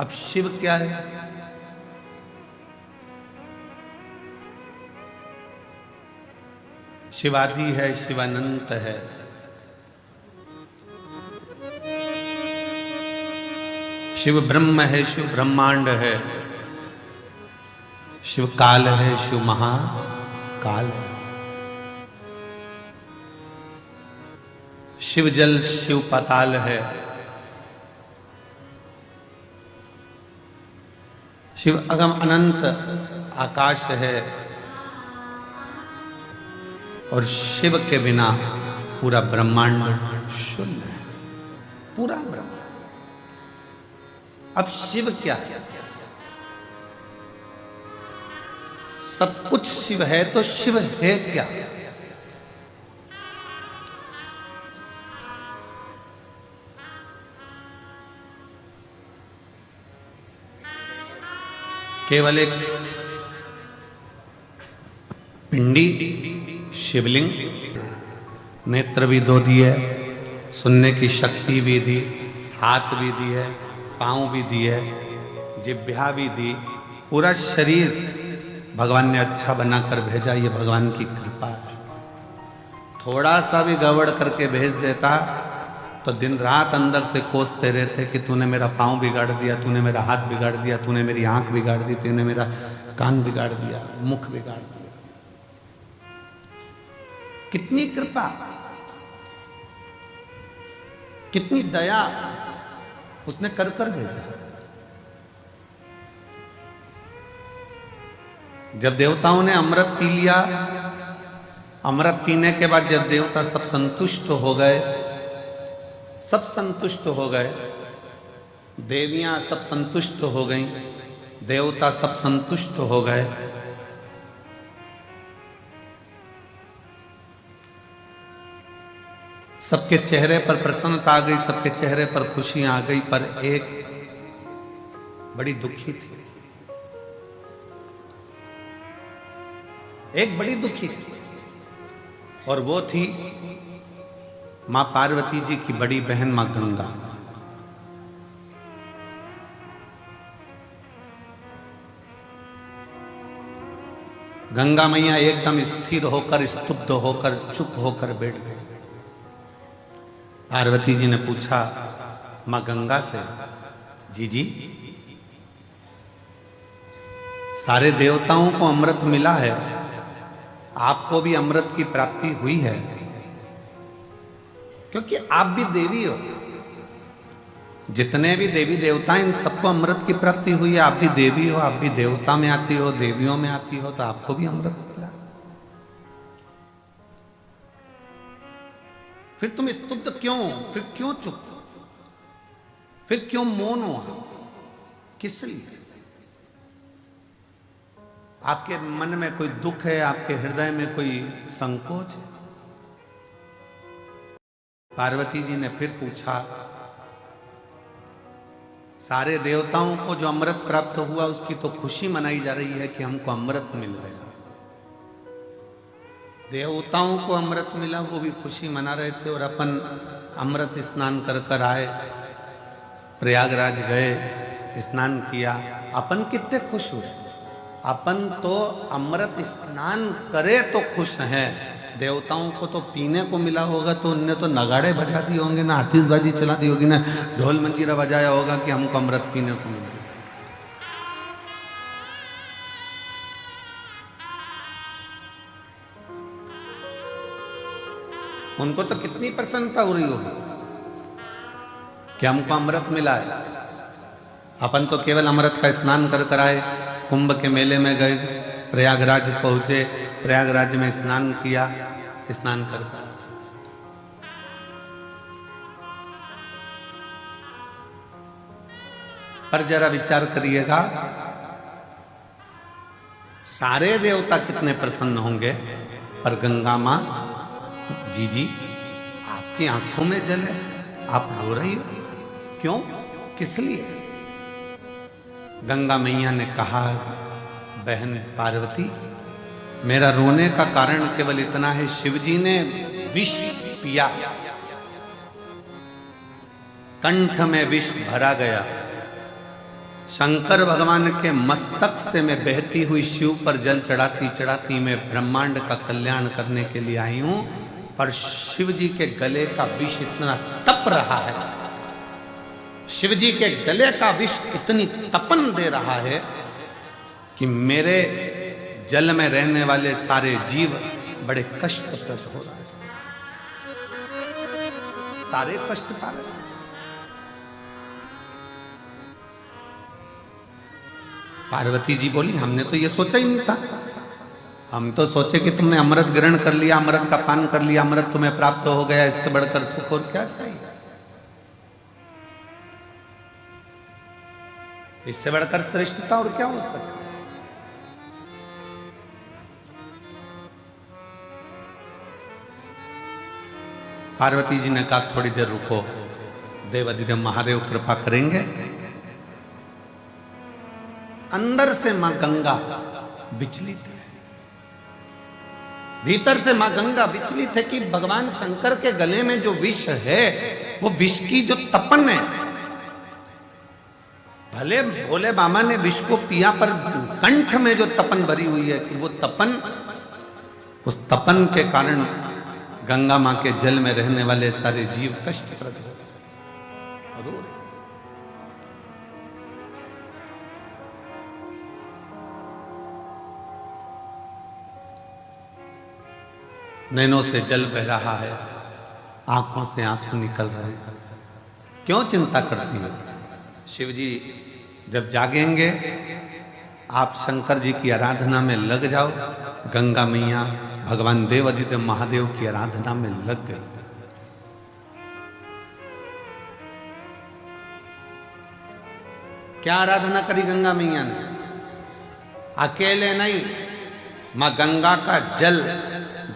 अब शिव क्या है? शिवादि है, शिवानंत है। शिव ब्रह्म है, शिव ब्रह्मांड है, शिव काल है, शिव महाकाल है। शिव जल, शिव पाताल है, शिव अगम अनंत आकाश है, और शिव के बिना पूरा ब्रह्मांड शून्य है, पूरा ब्रह्मांड। अब शिव क्या है? सब कुछ शिव है, तो शिव है क्या? केवल एक पिंडी शिवलिंग, नेत्र भी दो दिए, सुनने की शक्ति भी दी, हाथ भी दिए, पांव भी दिए, जिह्वा भी दी, पूरा शरीर भगवान ने अच्छा बनाकर भेजा। ये भगवान की कृपा है। थोड़ा सा भी गड़बड़ करके भेज देता तो दिन रात अंदर से कोसते रहते कि तूने मेरा पांव बिगाड़ दिया, तूने मेरा हाथ बिगाड़ दिया, तूने मेरी आंख बिगाड़ दी, तूने मेरा कान बिगाड़ दिया, मुख बिगाड़ दिया। कितनी कृपा, कितनी दया उसने कर कर भेजा। जब देवताओं ने अमृत पी लिया, अमृत पीने के बाद जब देवता सब संतुष्ट हो गए, सब संतुष्ट हो गए, देवियां सब संतुष्ट हो गईं, देवता सब संतुष्ट हो गए, सबके चेहरे पर प्रसन्नता आ गई, सबके चेहरे पर खुशी आ गई, पर एक बड़ी दुखी थी, एक बड़ी दुखी थी, और वो थी मां पार्वती जी की बड़ी बहन मां गंगा। गंगा मैया एकदम स्थिर होकर, स्तब्ध होकर, चुप होकर बैठ गई। पार्वती जी ने पूछा मां गंगा से, जी सारे देवताओं को अमृत मिला है, आपको भी अमृत की प्राप्ति हुई है, क्योंकि आप भी देवी हो। जितने भी देवी देवता इन सबको अमृत की प्राप्ति हुई है। आप भी देवी हो, आप भी देवता में आती हो, देवियों में आती हो, तो आपको भी अमृत मिला। फिर तुम स्तुब्ध क्यों? फिर क्यों चुप? फिर क्यों मौन हो? किस लिए? आपके मन में कोई दुख है? आपके हृदय में कोई संकोच है? पार्वती जी ने फिर पूछा, सारे देवताओं को जो अमृत प्राप्त हुआ उसकी तो खुशी मनाई जा रही है कि हमको अमृत मिल गया। देवताओं को अमृत मिला, वो भी खुशी मना रहे थे, और अपन अमृत स्नान कर कर आए, प्रयागराज गए, स्नान किया, अपन कितने खुश हुए। अपन तो अमृत स्नान करे तो खुश हैं, देवताओं को तो पीने को मिला होगा तो उनने तो नगाड़े बजा दिए होंगे ना, आतिशबाजी चला दी होगी ना, ढोल मंजीरा बजाया होगा कि हमको अमृत पीने को मिला। उनको तो कितनी प्रसन्नता हो रही होगी कि हमको अमृत मिला है। अपन तो केवल अमृत का स्नान कर कर आए, कुंभ के मेले में गए, प्रयागराज पहुंचे, प्रयागराज में स्नान किया, स्नान करता। पर जरा विचार करिएगा, सारे देवता कितने प्रसन्न होंगे, पर गंगा मां, जी आपकी आंखों में जल है, आप रो रही हो क्यों? किस लिए? गंगा मैया ने कहा, बहन पार्वती, मेरा रोने का कारण केवल इतना है, शिवजी ने विष पिया, कंठ में विष भरा गया, शंकर भगवान के मस्तक से मैं बहती हुई शिव पर जल चढ़ाती चढ़ाती मैं ब्रह्मांड का कल्याण करने के लिए आई हूं, पर शिव जी के गले का विष इतना तप रहा है, शिव जी के गले का विष इतनी तपन दे रहा है कि मेरे जल में रहने वाले सारे जीव बड़े कष्टप्रद हो रहे हैं, सारे कष्ट पा रहे हैं। पार्वती जी बोली हमने तो ये सोचा ही नहीं था, हम तो सोचे कि तुमने अमृत ग्रहण कर लिया, अमृत का पान कर लिया, अमृत तुम्हें प्राप्त हो गया, इससे बढ़कर सुख और क्या चाहिए, इससे बढ़कर श्रेष्ठता और क्या हो सकता। पार्वती जी ने कहा थोड़ी देर रुको, देवाधिदेव महादेव कृपा करेंगे। अंदर से मां गंगा विचलित है, भीतर से मां गंगा विचलित है कि भगवान शंकर के गले में जो विष है वो विष की जो तपन है, भले भोले बाबा ने विष को पिया पर कंठ में जो तपन भरी हुई है कि वो तपन, उस तपन के कारण गंगा मां के जल में रहने वाले सारे जीव कष्टप्रद हो गए। नैनों से जल बह रहा है, आंखों से आंसू निकल रहे हैं। क्यों चिंता करती हो? शिव जी जब जागेंगे आप शंकर जी की आराधना में लग जाओ। गंगा मैया भगवान देवाधिदेव महादेव की आराधना में लग गई। क्या आराधना करी गंगा मैया ने? अकेले नहीं, मां गंगा का जल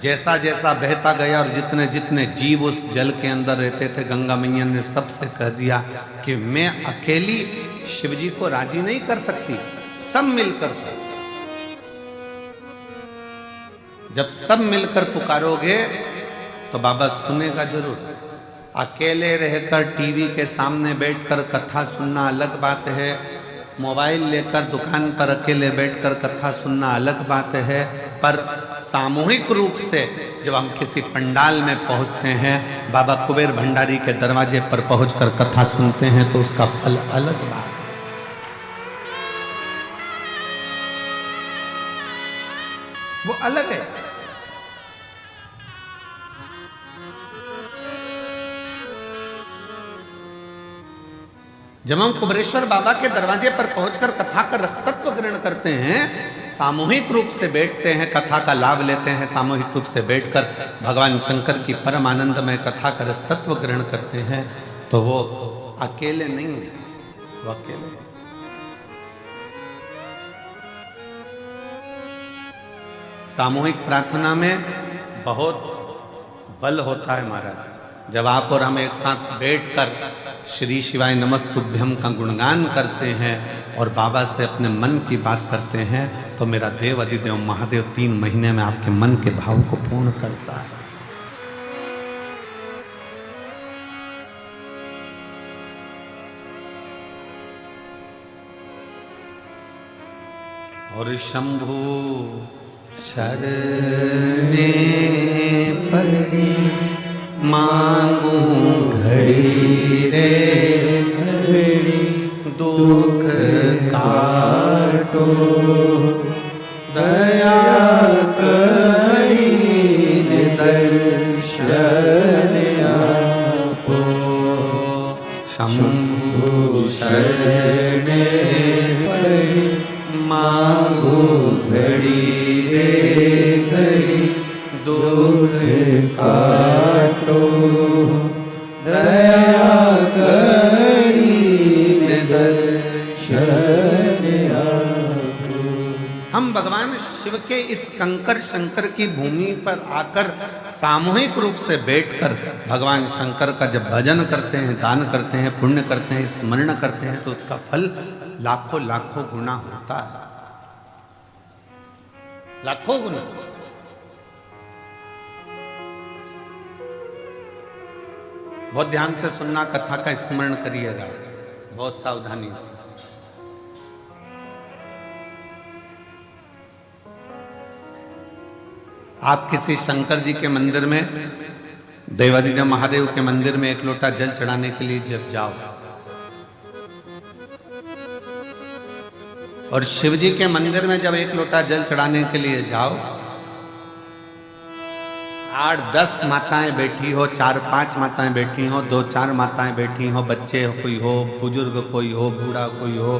जैसा जैसा बहता गया और जितने जितने जीव उस जल के अंदर रहते थे, गंगा मैया ने सबसे कह दिया कि मैं अकेली शिव जी को राजी नहीं कर सकती, सब मिलकर। जब सब मिलकर पुकारोगे तो बाबा सुनेगा जरूर। अकेले रहकर टीवी के सामने बैठकर कथा सुनना अलग बात है, मोबाइल लेकर दुकान पर अकेले बैठकर कथा सुनना अलग बात है, पर सामूहिक रूप से जब हम किसी पंडाल में पहुंचते हैं, बाबा कुबेर भंडारी के दरवाजे पर पहुंचकर कथा सुनते हैं, तो उसका फल अलग बात है। वो अलग है। जब हम कुबेरेश्वर बाबा के दरवाजे पर पहुंचकर कथा का रसतत्व ग्रहण करते हैं, सामूहिक रूप से बैठते हैं, कथा का लाभ लेते हैं, सामूहिक रूप से बैठकर भगवान शंकर की परम आनंदमय कथा का रसतत्व ग्रहण करते हैं, तो वो अकेले नहीं है, वो अकेले। सामूहिक प्रार्थना में बहुत बल होता है महाराज। जब आप और हम एक साथ बैठकर श्री शिवाय नमस्तुभ्यम का गुणगान करते हैं और बाबा से अपने मन की बात करते हैं, तो मेरा देव अधिदेव महादेव 3 महीने में आपके मन के भाव को पूर्ण करता है। और शंभु शरणे परि मांगू घड़ी रे घड़ी, दुख काटो दया करी दर्शन आपो। शंभु शरणे परि मांगू घड़ी रे घड़ी, दुख काटो दया करी दर्शन आपो। हम भगवान शिव के इस कंकर शंकर की भूमि पर आकर सामूहिक रूप से बैठकर भगवान शंकर का जब भजन करते हैं, दान करते हैं, पुण्य करते हैं, स्मरण करते हैं, तो उसका फल लाखों लाखों गुना होता है, लाखों गुना। बहुत ध्यान से सुनना, कथा का स्मरण करिएगा बहुत सावधानी से। आप किसी शंकर जी के मंदिर में, देवादिदेव महादेव के मंदिर में एक लोटा जल चढ़ाने के लिए जब जाओ और शिव जी के मंदिर में जब एक लोटा जल चढ़ाने के लिए जाओ, 8-10 माताएं बैठी हो, 4-5 माताएं बैठी हो, 2-4 माताएं बैठी हो, बच्चे कोई हो, बुजुर्ग कोई हो, बूढ़ा कोई हो,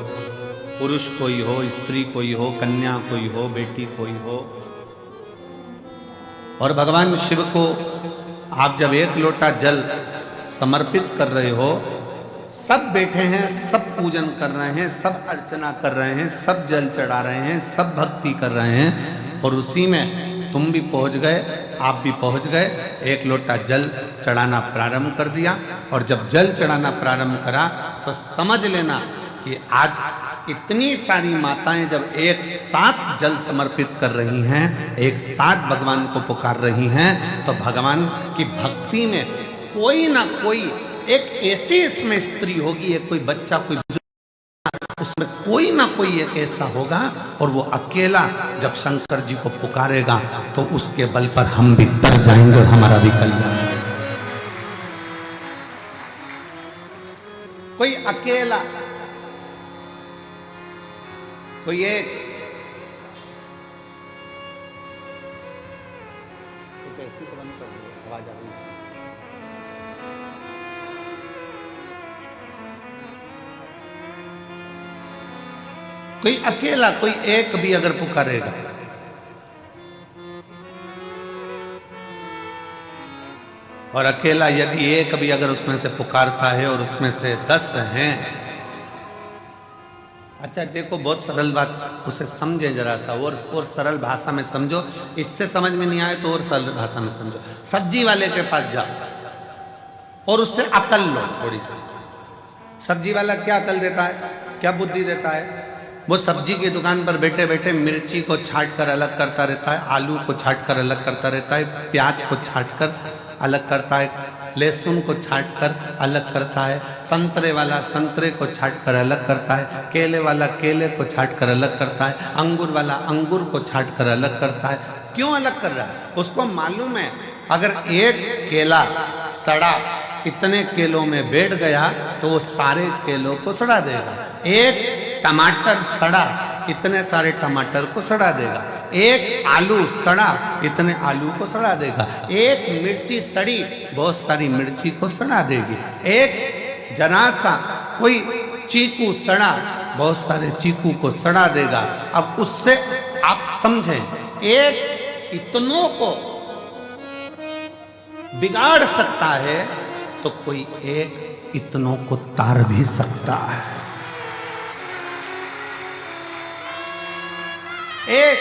पुरुष कोई हो, स्त्री कोई हो, कन्या कोई हो, बेटी कोई हो, और भगवान शिव को आप जब एक लोटा जल समर्पित कर रहे हो, सब बैठे हैं, सब पूजन कर रहे हैं, सब अर्चना कर रहे हैं, सब जल चढ़ा रहे हैं, सब भक्ति कर रहे हैं, और उसी में तुम भी पहुंच गए, आप भी पहुंच गए, एक लोटा जल चढ़ाना प्रारंभ कर दिया। और जब जल चढ़ाना प्रारंभ करा तो समझ लेना कि आज इतनी सारी माताएं जब एक साथ जल समर्पित कर रही हैं, एक साथ भगवान को पुकार रही हैं, तो भगवान की भक्ति में कोई ना कोई एक ऐसी इसमें स्त्री होगी, एक कोई बच्चा, कोई उसमें कोई ना कोई एक ऐसा होगा, और वो अकेला जब शंकर जी को पुकारेगा तो उसके बल पर हम भी तर जाएंगे और हमारा भी कल्याण होगा। कोई अकेला, कोई एक, ऐसी तो बंद कर दो, आवाज आ रही है। कोई अकेला, कोई एक भी अगर पुकारेगा, और अकेला यदि एक भी अगर उसमें से पुकारता है और उसमें से 10 हैं, अच्छा देखो बहुत सरल बात, उसे समझे जरा सा, और सरल भाषा में समझो, इससे समझ में नहीं आए तो और सरल भाषा में समझो। सब्जी वाले के पास जाओ और उससे अकल लो थोड़ी सी। सब्जी वाला क्या अकल देता है, क्या बुद्धि देता है? वो सब्जी की दुकान पर बैठे बैठे मिर्ची को छांट कर अलग करता रहता है, आलू को छांट कर अलग करता रहता है, प्याज को छांट कर अलग करता है, लहसुन को छांट कर अलग करता है, संतरे वाला संतरे को छांट कर अलग करता है, केले वाला केले को छांट कर अलग करता है, अंगूर वाला अंगूर को छांट कर अलग करता है। क्यों अलग कर रहा है? उसको मालूम है अगर एक केला सड़ा इतने केलों में बैठ गया तो वो सारे केलों को सड़ा देगा। एक टमाटर सड़ा इतने सारे टमाटर को सड़ा देगा। एक आलू सड़ा इतने आलू को सड़ा देगा। एक मिर्ची सड़ी बहुत सारी मिर्ची को सड़ा देगी। एक जरा सा कोई चीकू सड़ा बहुत सारे चीकू को सड़ा देगा। अब उससे आप समझें, एक इतनों को बिगाड़ सकता है तो कोई एक इतनों को तार भी सकता है। एक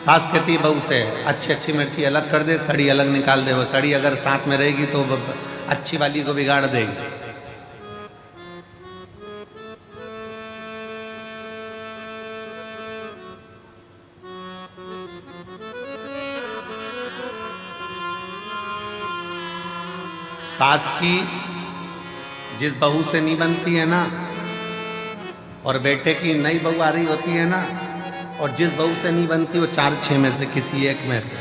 सास कहती बहू से अच्छी अच्छी मिर्ची अलग कर दे, सड़ी अलग निकाल दे। वो सड़ी अगर साथ में रहेगी तो अच्छी वाली को बिगाड़ देगी। सास की जिस बहू से नहीं बनती है ना, और बेटे की नई बहू आ रही होती है ना, और जिस बहू से नहीं बनती वो 4-6 में से किसी एक में से,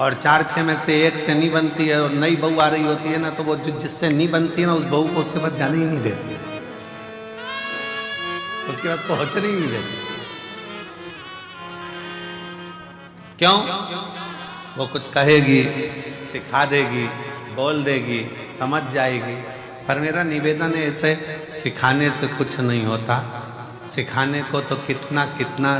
और 4-6 में से एक से नहीं बनती है और नई बहू आ रही होती है ना, तो वो जिससे नहीं बनती है ना उस बहू को उसके पास जाने ही नहीं देती है, उसके पास पहुंचने ही नहीं देती। क्यों? वो कुछ कहेगी, सिखा देगी, बोल देगी, समझ जाएगी। पर मेरा निवेदन है, ऐसे सिखाने से कुछ नहीं होता। सिखाने को तो कितना कितना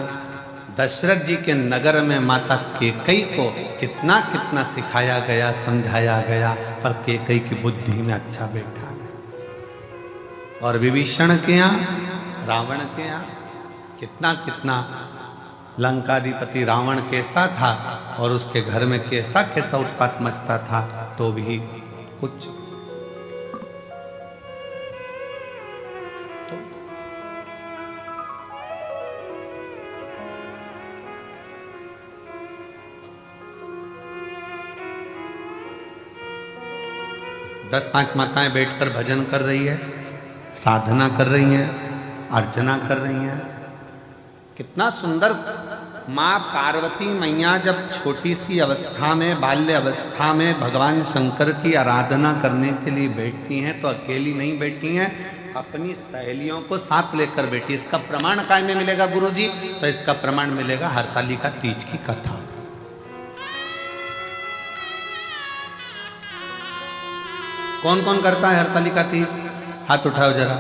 दशरथ जी के नगर में माता कैकेयी को कितना कितना सिखाया गया, समझाया गया, पर कैकेयी की बुद्धि में अच्छा बैठा गया। और विभीषण के यहाँ, रावण के यहाँ कितना कितना लंकाधिपति रावण कैसा था और उसके घर में कैसा कैसा उत्पात मचता था, तो भी कुछ 10-5 माताएं बैठकर भजन कर रही है, साधना कर रही हैं, अर्चना कर रही हैं। कितना सुंदर। माँ पार्वती मैया जब छोटी सी अवस्था में, बाल्य अवस्था में भगवान शंकर की आराधना करने के लिए बैठती हैं तो अकेली नहीं बैठी हैं, अपनी सहेलियों को साथ लेकर बैठी। इसका प्रमाण काय में मिलेगा गुरुजी? तो इसका प्रमाण मिलेगा हरतालिका तीज की कथा। कौन कौन करता है हरतालिका तीज? हाथ उठाओ जरा।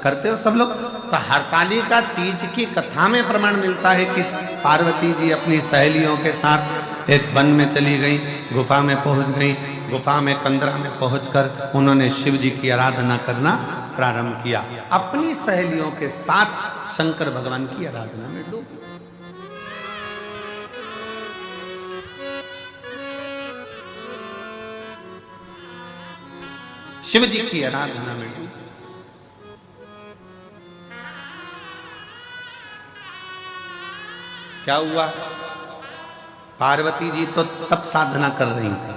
करते हो सब लोग? तो हरतालिका तीज की कथा में प्रमाण मिलता है कि पार्वती जी अपनी सहेलियों के साथ एक वन में चली गई, गुफा में पहुंच गई। गुफा में कंदरा में पहुंचकर उन्होंने शिव जी की आराधना करना प्रारंभ किया। अपनी सहेलियों के साथ शंकर भगवान की आराधना में डूब। शिव जी की आराधना में डूब। क्या हुआ? पार्वती जी तो तप साधना कर रही थी,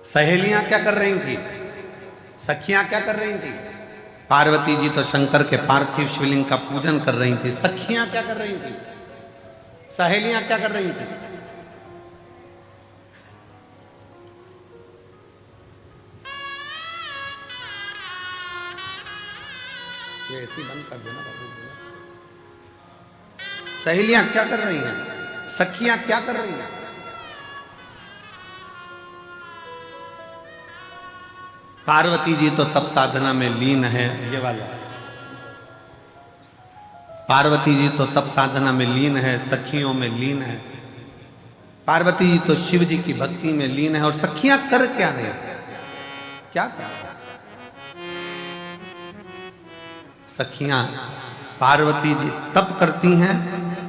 सहेलियां क्या कर रही थी? सखियां क्या कर रही थी? पार्वती जी तो शंकर के पार्थिव शिवलिंग का पूजन कर रही थी। सखियां क्या कर रही थी? सहेलियां क्या कर रही थी? ये ऐसी बंद कर देना। सहेलियां क्या कर रही हैं? सखियां क्या कर रही हैं? पार्वती जी तो तप साधना में लीन है। ये वाला पार्वती जी तो तप साधना में लीन है, सखियों में लीन है। पार्वती जी तो शिव जी की भक्ति में लीन है। और सखियां कर क्या रही? क्या कर? सखियां, पार्वती जी तप करती हैं,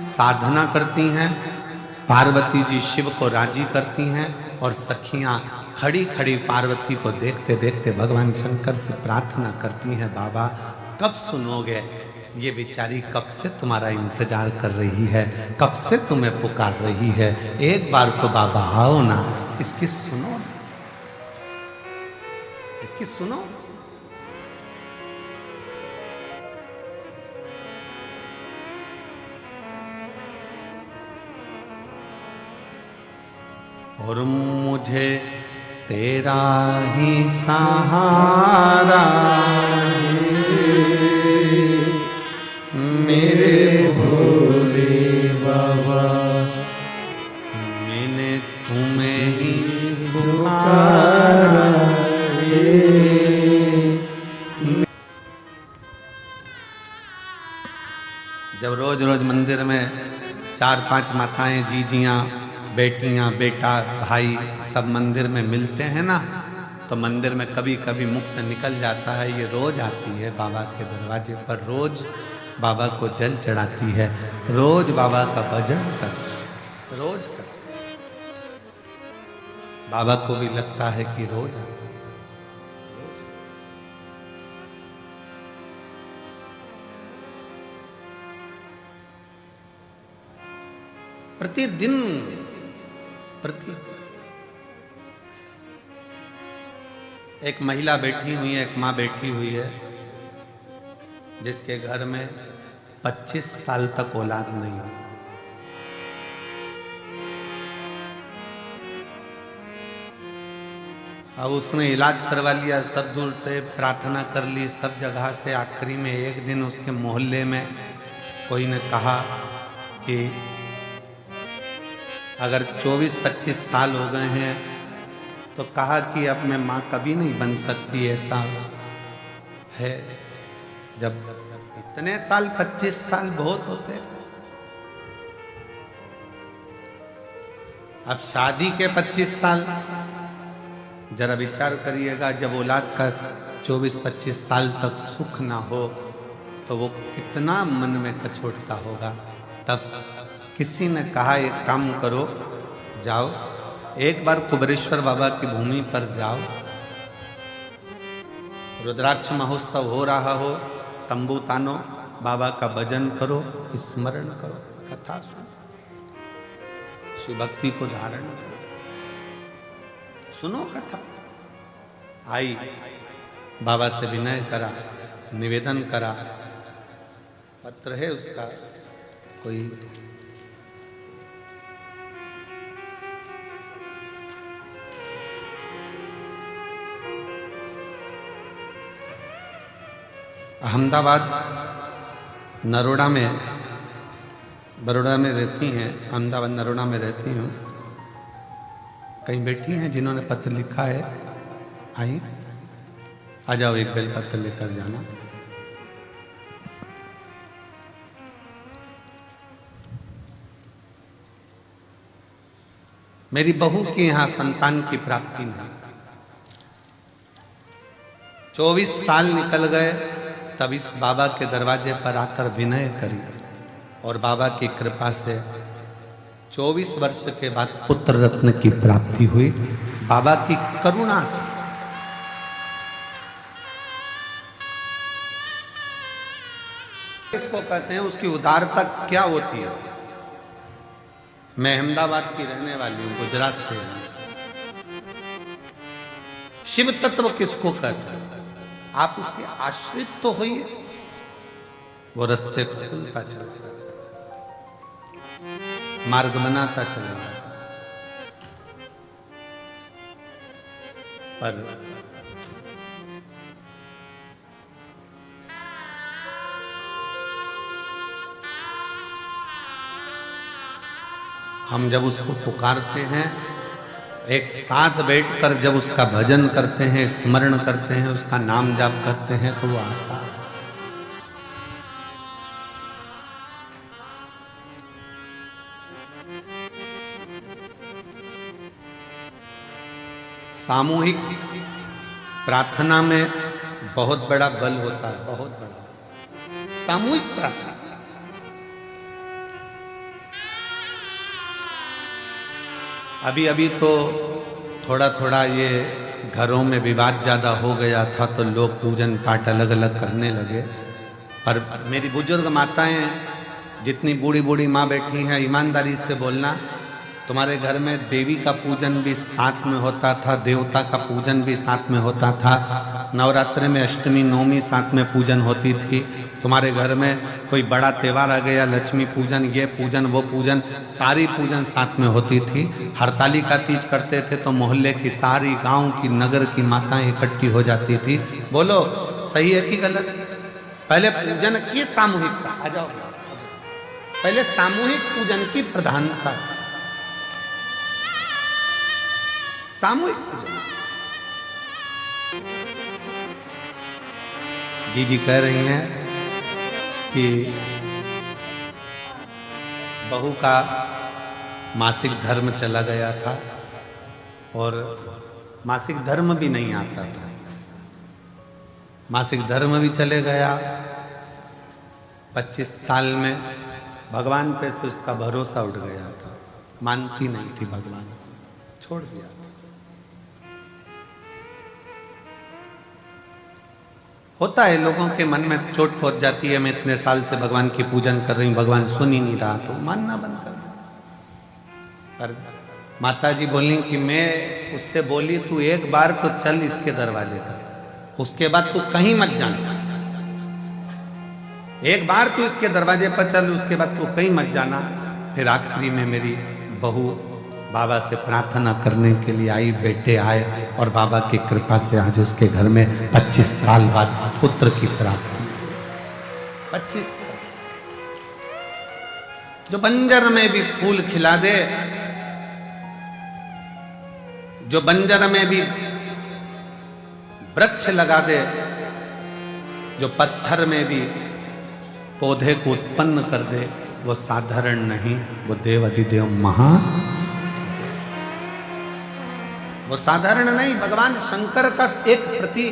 साधना करती हैं, पार्वती जी शिव को राजी करती हैं। और सखियां खड़ी खड़ी पार्वती को देखते देखते भगवान शंकर से प्रार्थना करती हैं, बाबा कब सुनोगे? ये बेचारी कब से तुम्हारा इंतजार कर रही है, कब से तुम्हें पुकार रही है। एक बार तो बाबा आओ ना, इसकी सुनो, इसकी सुनो। और मुझे तेरा ही सहारा मेरे भोले बाबा, मैंने तुम्हें ही पुकारा। जब रोज रोज मंदिर में 4-5 माताएं, जीजियां, बेटियां, बेटा, भाई सब मंदिर में मिलते हैं ना, तो मंदिर में कभी कभी मुख से निकल जाता है, ये रोज आती है बाबा के दरवाजे पर, रोज बाबा को जल चढ़ाती है, रोज बाबा का भजन कर, रोज कर। बाबा को भी लगता है कि रोज आती है। प्रतिदिन एक महिला बैठी हुई है, एक माँ बैठी हुई है, जिसके घर में 25 साल तक औलाद नहीं हुई। अब उसने इलाज करवा लिया, सब दूर से प्रार्थना कर ली, सब जगह से। आखिरी में एक दिन उसके मोहल्ले में कोई ने कहा कि अगर 24-25 साल हो गए हैं तो कहा कि अब मैं माँ कभी नहीं बन सकती, ऐसा है। जब इतने साल, 25 साल बहुत होते। अब शादी के 25 साल, जरा विचार करिएगा, जब औलाद का 24-25 साल तक सुख ना हो तो वो कितना मन में कचोटता होगा। तब किसी ने कहा एक काम करो, जाओ एक बार कुबेरेश्वर बाबा की भूमि पर जाओ, रुद्राक्ष महोत्सव हो रहा हो, तंबू तानो, बाबा का भजन करो, स्मरण करो, कथा सुनो, शिव भक्ति को धारण करो, सुनो कथा। आई, बाबा से विनय करा, निवेदन करा, पत्र है उसका कोई, अहमदाबाद नरोड़ा में, बड़ौदा में रहती हैं, अहमदाबाद नरोड़ा में रहती हूँ। कहीं बैठी हैं जिन्होंने पत्र लिखा है, आई आ जाओ, एक बेल पत्र लेकर जाना। मेरी बहू के यहाँ संतान की प्राप्ति नहीं, 24 साल निकल गए, तब इस बाबा के दरवाजे पर आकर विनय करी और बाबा की कृपा से 24 वर्ष के बाद पुत्र रत्न की प्राप्ति हुई, बाबा की करुणा से। इसको कहते हैं उसकी उदारता क्या होती है। मैं अहमदाबाद की रहने वाली हूं, गुजरात से। शिव तत्व किसको कहते हैं? आप उसके आश्रित तो होइए, वो रास्ते खुलता चला जाता, मार्ग बनाता चला जाता। पर हम जब उसको पुकारते हैं, एक साथ बैठकर जब उसका भजन करते हैं, स्मरण करते हैं, उसका नाम जाप करते हैं, तो वो आता है। सामूहिक प्रार्थना में बहुत बड़ा बल होता है, बहुत बड़ा। सामूहिक प्रार्थना, अभी अभी तो थोड़ा थोड़ा ये घरों में विवाद ज़्यादा हो गया था, तो लोग पूजन पाठ अलग अलग करने लगे। पर मेरी बुजुर्ग माताएं, जितनी बूढ़ी बूढ़ी माँ बैठी हैं, ईमानदारी से बोलना, तुम्हारे घर में देवी का पूजन भी साथ में होता था, देवता का पूजन भी साथ में होता था, नवरात्रि में अष्टमी नवमी साथ में पूजन होती थी। तुम्हारे घर में कोई बड़ा त्यौहार आ गया, लक्ष्मी पूजन, ये पूजन, वो पूजन, सारी पूजन साथ में होती थी। हरतालिका तीज करते थे तो मोहल्ले की सारी, गांव की, नगर की माताएं इकट्ठी हो जाती थी। बोलो सही है कि गलत? पहले पूजन की सामूहिकता, आ जाओ, पहले सामूहिक पूजन की प्रधानता, सामूहिक पूजन। जी कह रही हैं कि बहू का मासिक धर्म चला गया था और मासिक धर्म भी नहीं आता था, मासिक धर्म भी चले गया। 25 साल में भगवान पे से उसका भरोसा उठ गया था, मानती नहीं थी भगवान, छोड़ दिया। होता है, लोगों के मन में चोट पहुंच जाती है, मैं इतने साल से भगवान की पूजन कर रही हूँ, भगवान सुन ही नहीं रहा, तो मानना बंद कर दो। पर माता जी बोली कि मैं उससे बोली, तू एक बार तो चल इसके दरवाजे पर, उसके बाद तू कहीं मत जाना। एक बार तू इसके दरवाजे पर चल, उसके बाद तू कहीं मत जाना। फिर आखिरी में मेरी बहू बाबा से प्रार्थना करने के लिए आई, बेटे आए, और बाबा की कृपा से आज उसके घर में 25 साल बाद पुत्र की प्राप्ति। 25 साल, जो बंजर में भी फूल खिला दे, जो बंजर में भी वृक्ष लगा दे, जो पत्थर में भी पौधे को उत्पन्न कर दे, वो साधारण नहीं, वो देव अधिदेव महा, वो साधारण नहीं। भगवान शंकर का एक प्रति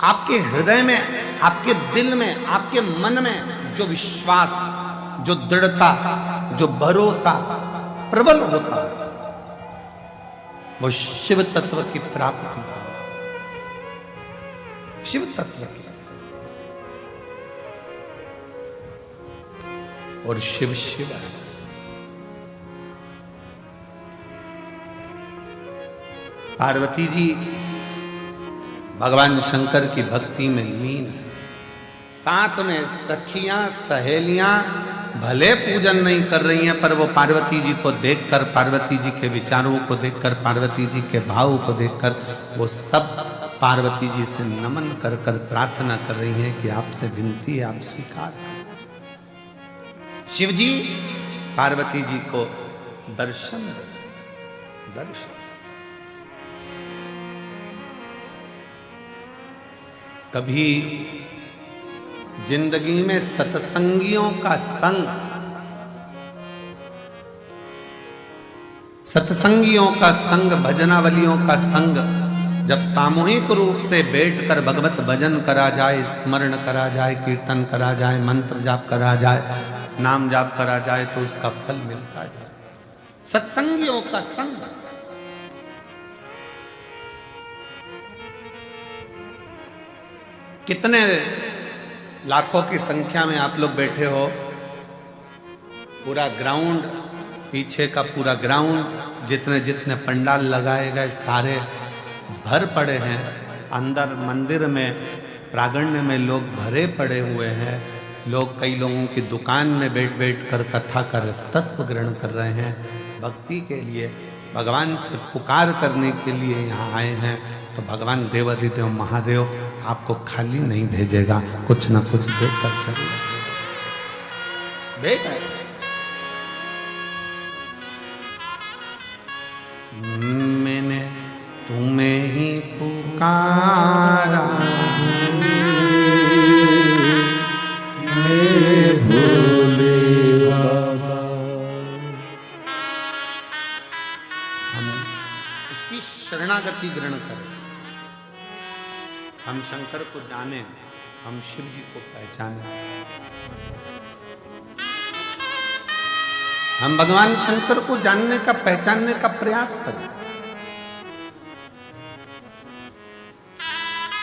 आपके हृदय में, आपके दिल में, आपके मन में जो विश्वास, जो दृढ़ता, जो भरोसा प्रबल होता है, वो शिव तत्व की प्राप्ति, शिव तत्व की। और शिव शिव है। पार्वती जी भगवान शंकर की भक्ति में लीन है। साथ में सखियां सहेलियां भले पूजन नहीं कर रही हैं, पर वो पार्वती जी को देखकर, पार्वती जी के विचारों को देखकर, पार्वती जी के भाव को देखकर वो सब पार्वती जी से नमन कर कर प्रार्थना कर रही हैं कि आपसे विनती है, आप स्वीकार करें। शिव जी पार्वती जी को दर्शन कभी जिंदगी में सत्संगियों का संग, सत्संगियों का संग, भजनावलियों का संग जब सामूहिक रूप से बैठकर भगवत भजन करा जाए, स्मरण करा जाए, कीर्तन करा जाए, मंत्र जाप करा जाए, नाम जाप करा जाए, तो उसका फल मिलता जाए। सत्संगियों का संग। कितने लाखों की संख्या में आप लोग बैठे हो, पूरा ग्राउंड, पीछे का पूरा ग्राउंड, जितने जितने पंडाल लगाए गए सारे भर पड़े हैं। अंदर मंदिर में, प्रांगण में लोग भरे पड़े हुए हैं। लोग, कई लोगों की दुकान में बैठ बैठ कर कथा का रसतत्व ग्रहण कर रहे हैं। भक्ति के लिए, भगवान से पुकार करने के लिए यहाँ आए हैं। तो भगवान देवाधिदेव महादेव आपको खाली नहीं भेजेगा, कुछ ना कुछ देकर चलेगा। देख मैंने तुम्हें ही पुकारा, मेरे भोले बाबा। हम उसकी शरणागति ग्रहण करें, हम शंकर को जाने, हम शिव जी को पहचाने, हम भगवान शंकर को जानने का, पहचानने का प्रयास करें।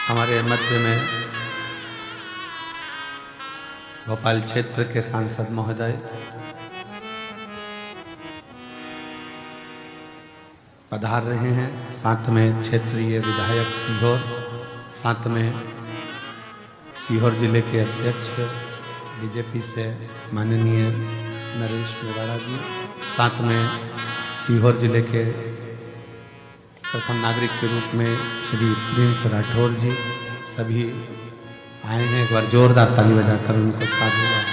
हमारे मध्य में भोपाल क्षेत्र के सांसद महोदय पधार रहे हैं, साथ में क्षेत्रीय विधायक सीहोर, साथ में सीहोर जिले के अध्यक्ष बीजेपी से माननीय नरेश मेवाड़ा जी, साथ में सीहोर जिले के प्रथम नागरिक के रूप में श्री प्रिंस राठौर जी, सभी आए हैं। एक बार जोरदार ताली बजाकर उनको साधुवाद।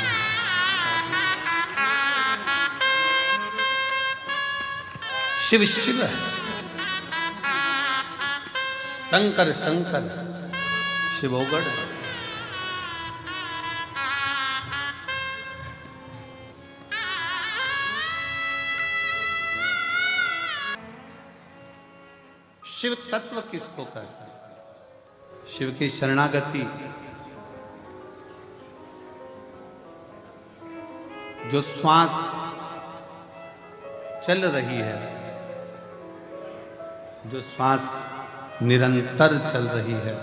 शिव शिव है, शंकर शंकर, शिवोगढ़। शिव तत्व किसको कहता है? शिव की शरणागति, जो श्वास चल रही है, जो श्वास निरंतर चल रही है,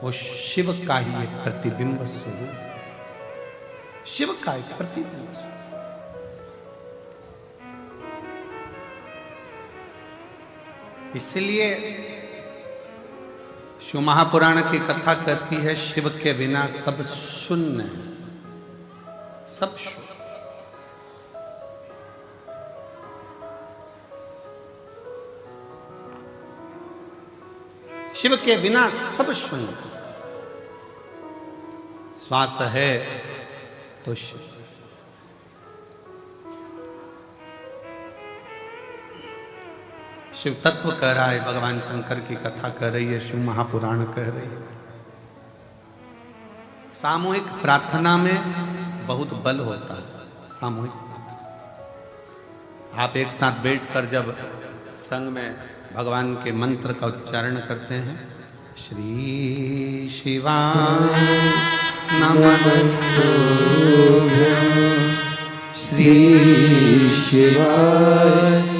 वो शिव का ही एक प्रतिबिंब स्वरूप, शिव का एक प्रतिबिंब स्वरूप। इसलिए शिव महापुराण की कथा कहती है, शिव के बिना सब शून्य है, सब शून्य। शिव के बिना सब शून्य। श्वास है तो शिव। शिव तत्व कह रहा है, भगवान शंकर की कथा कह रही है, शिव महापुराण कह रही है। सामूहिक प्रार्थना में बहुत बल होता है। सामूहिक प्रार्थना, आप एक साथ बैठकर जब संग में भगवान के मंत्र का उच्चारण करते हैं, श्री शिवाय नमस्तुभ्यं, श्री शिवाय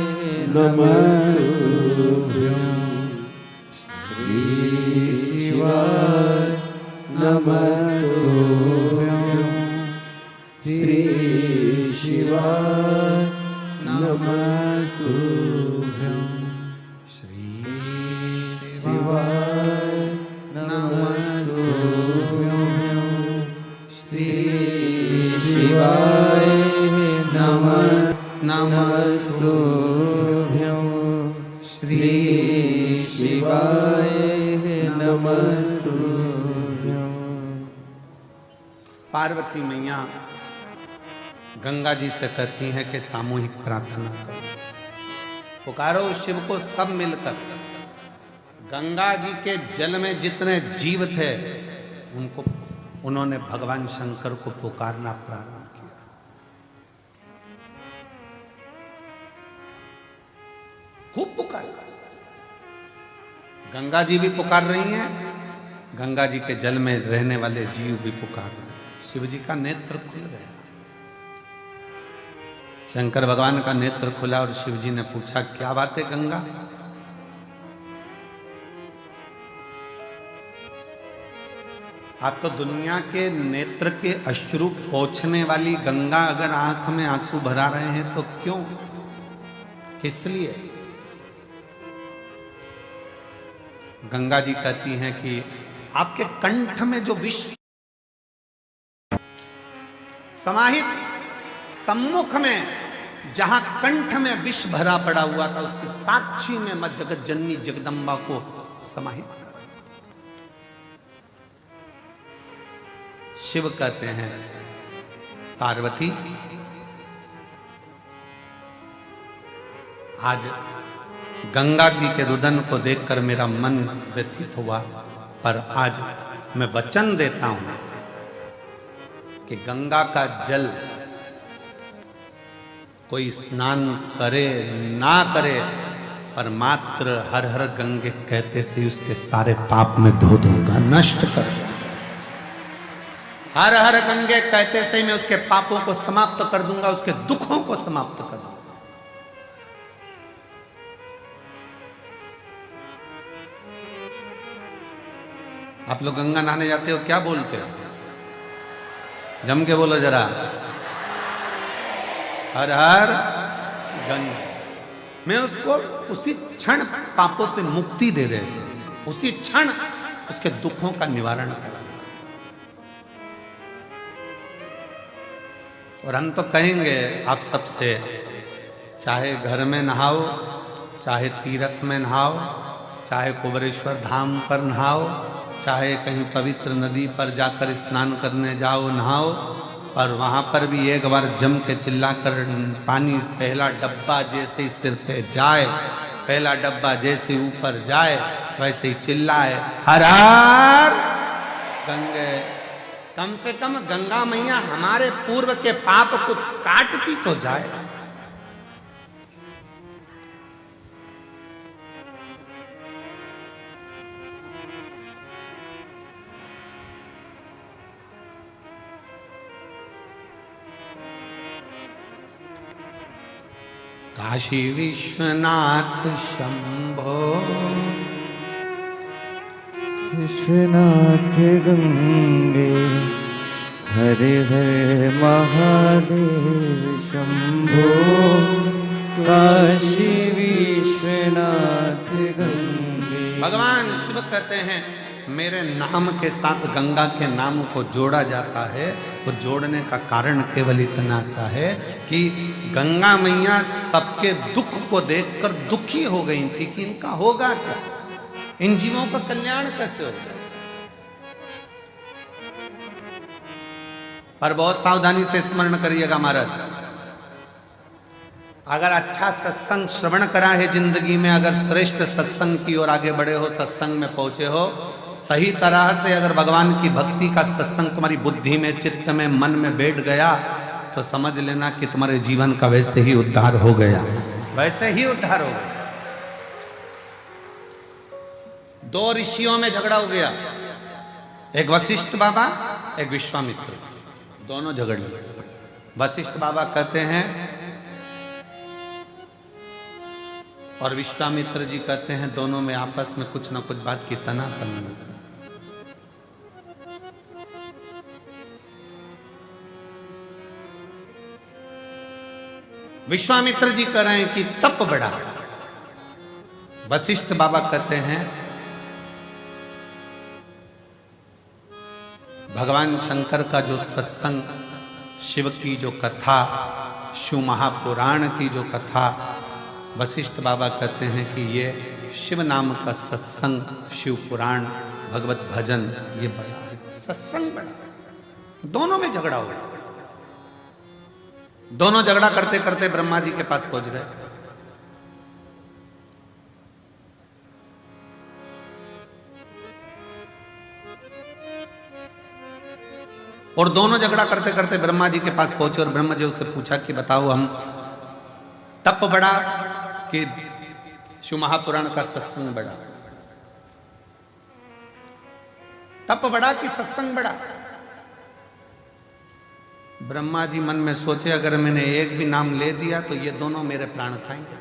नमस्तुभ्यं, श्री शिवाय नमस्तुभ्यं, श्री शिवाय नमस्तुभ्यं, श्री शिवाय नमस्तुभ्यं श्री शिवाय नमस्तुभ्यं। पार्वती मैया गंगा जी से कहती हैं कि सामूहिक प्रार्थना करो, पुकारो शिव को सब मिलकर। गंगा जी के जल में जितने जीव थे उन्होंने भगवान शंकर को पुकारना प्रारंभ किया। खूब पुकारा। गंगा जी भी पुकार रही हैं, गंगा जी के जल में रहने वाले जीव भी पुकार रहे हैं। शिव जी का नेत्र खुल गया, शंकर भगवान का नेत्र खुला और शिव जी ने पूछा, क्या बात है गंगा? आप तो दुनिया के नेत्र के अश्रु पोंछने वाली गंगा अगर आंख में आंसू भरा रहे हैं तो क्यों, किस लिए? गंगा जी कहती हैं कि आपके कंठ में जो विष समाहित, सम्मुख में जहां कंठ में विष भरा पड़ा हुआ था, उसकी साक्षी में मैं जगत जननी जगदम्बा को समाहित कर। शिव कहते हैं, पार्वती आज गंगा जी के रुदन को देखकर मेरा मन व्यथित हुआ, पर आज मैं वचन देता हूं कि गंगा का जल कोई स्नान करे ना करे, पर मात्र हर हर गंगे कहते से उसके सारे पाप में धो दूंगा, नष्ट कर। हर हर गंगे कहते से मैं उसके पापों को समाप्त कर दूंगा, उसके दुखों को समाप्त कर दूंगा। आप लोग गंगा नहाने जाते हो, क्या बोलते हो? जम के बोलो जरा, हर हर गंगा। मैं उसको उसी क्षण पापों से मुक्ति दे दे, उसी क्षण उसके दुखों का निवारण कर। और हम तो कहेंगे आप सबसे, चाहे घर में नहाओ, चाहे तीर्थ में नहाओ, चाहे कुबेरेश्वर धाम पर नहाओ, चाहे कहीं पवित्र नदी पर जाकर स्नान करने जाओ नहाओ, और वहाँ पर भी एक बार जम के चिल्लाकर पानी पहला डब्बा जैसे ही सिर पे जाए, पहला डब्बा जैसे ऊपर जाए, वैसे ही चिल्लाए, हर हर गंगे। कम से कम गंगा मैया हमारे पूर्व के पाप को काटती तो जाए। काशी विश्वनाथ शंभो, विश्वनाथ गंगे हरे हरे महादेव शंभो। काशी विश्वनाथ गंगे। भगवान शिव कहते हैं, मेरे नाम के साथ गंगा के नाम को जोड़ा जाता है। वो जोड़ने का कारण केवल इतना सा है कि गंगा मैया सबके दुख को देखकर दुखी हो गई थी कि इनका होगा क्या, इन जीवों का कल्याण कैसे होगा। पर बहुत सावधानी से स्मरण करिएगा महाराज, अगर अच्छा सत्संग श्रवण करा है जिंदगी में, अगर श्रेष्ठ सत्संग की ओर आगे बढ़े हो, सत्संग में पहुंचे हो, सही तरह से अगर भगवान की भक्ति का सत्संग तुम्हारी बुद्धि में, चित्त में, मन में बैठ गया, तो समझ लेना कि तुम्हारे जीवन का वैसे ही उद्धार हो गया, वैसे ही उद्धार हो गया। दो ऋषियों में झगड़ा हो गया, एक वशिष्ठ बाबा, एक विश्वामित्र, दोनों झगड़ लिए। वशिष्ठ बाबा कहते हैं और विश्वामित्र जी कहते हैं, दोनों में आपस में कुछ ना कुछ बात की तनातनी। विश्वामित्र जी कह रहे हैं कि तप बढ़ा, वशिष्ठ बाबा कहते हैं भगवान शंकर का जो सत्संग शिव की जो कथा, शिव महापुराण की जो कथा, वशिष्ठ बाबा कहते हैं कि ये शिव नाम का सत्संग, शिव पुराण, भगवत भजन, ये बड़ा है, सत्संग बड़ा है। दोनों में झगड़ा हुआ, दोनों झगड़ा करते करते ब्रह्मा जी के पास पहुंच गए। और दोनों झगड़ा करते करते ब्रह्मा जी के पास पहुंचे और ब्रह्मा जी उससे पूछा कि बताओ, हम तप बड़ा कि शिव महापुराण का सत्संग बड़ा? तप बड़ा कि सत्संग बड़ा? ब्रह्मा जी मन में सोचे, अगर मैंने एक भी नाम ले दिया तो ये दोनों मेरे प्राण खाएंगे।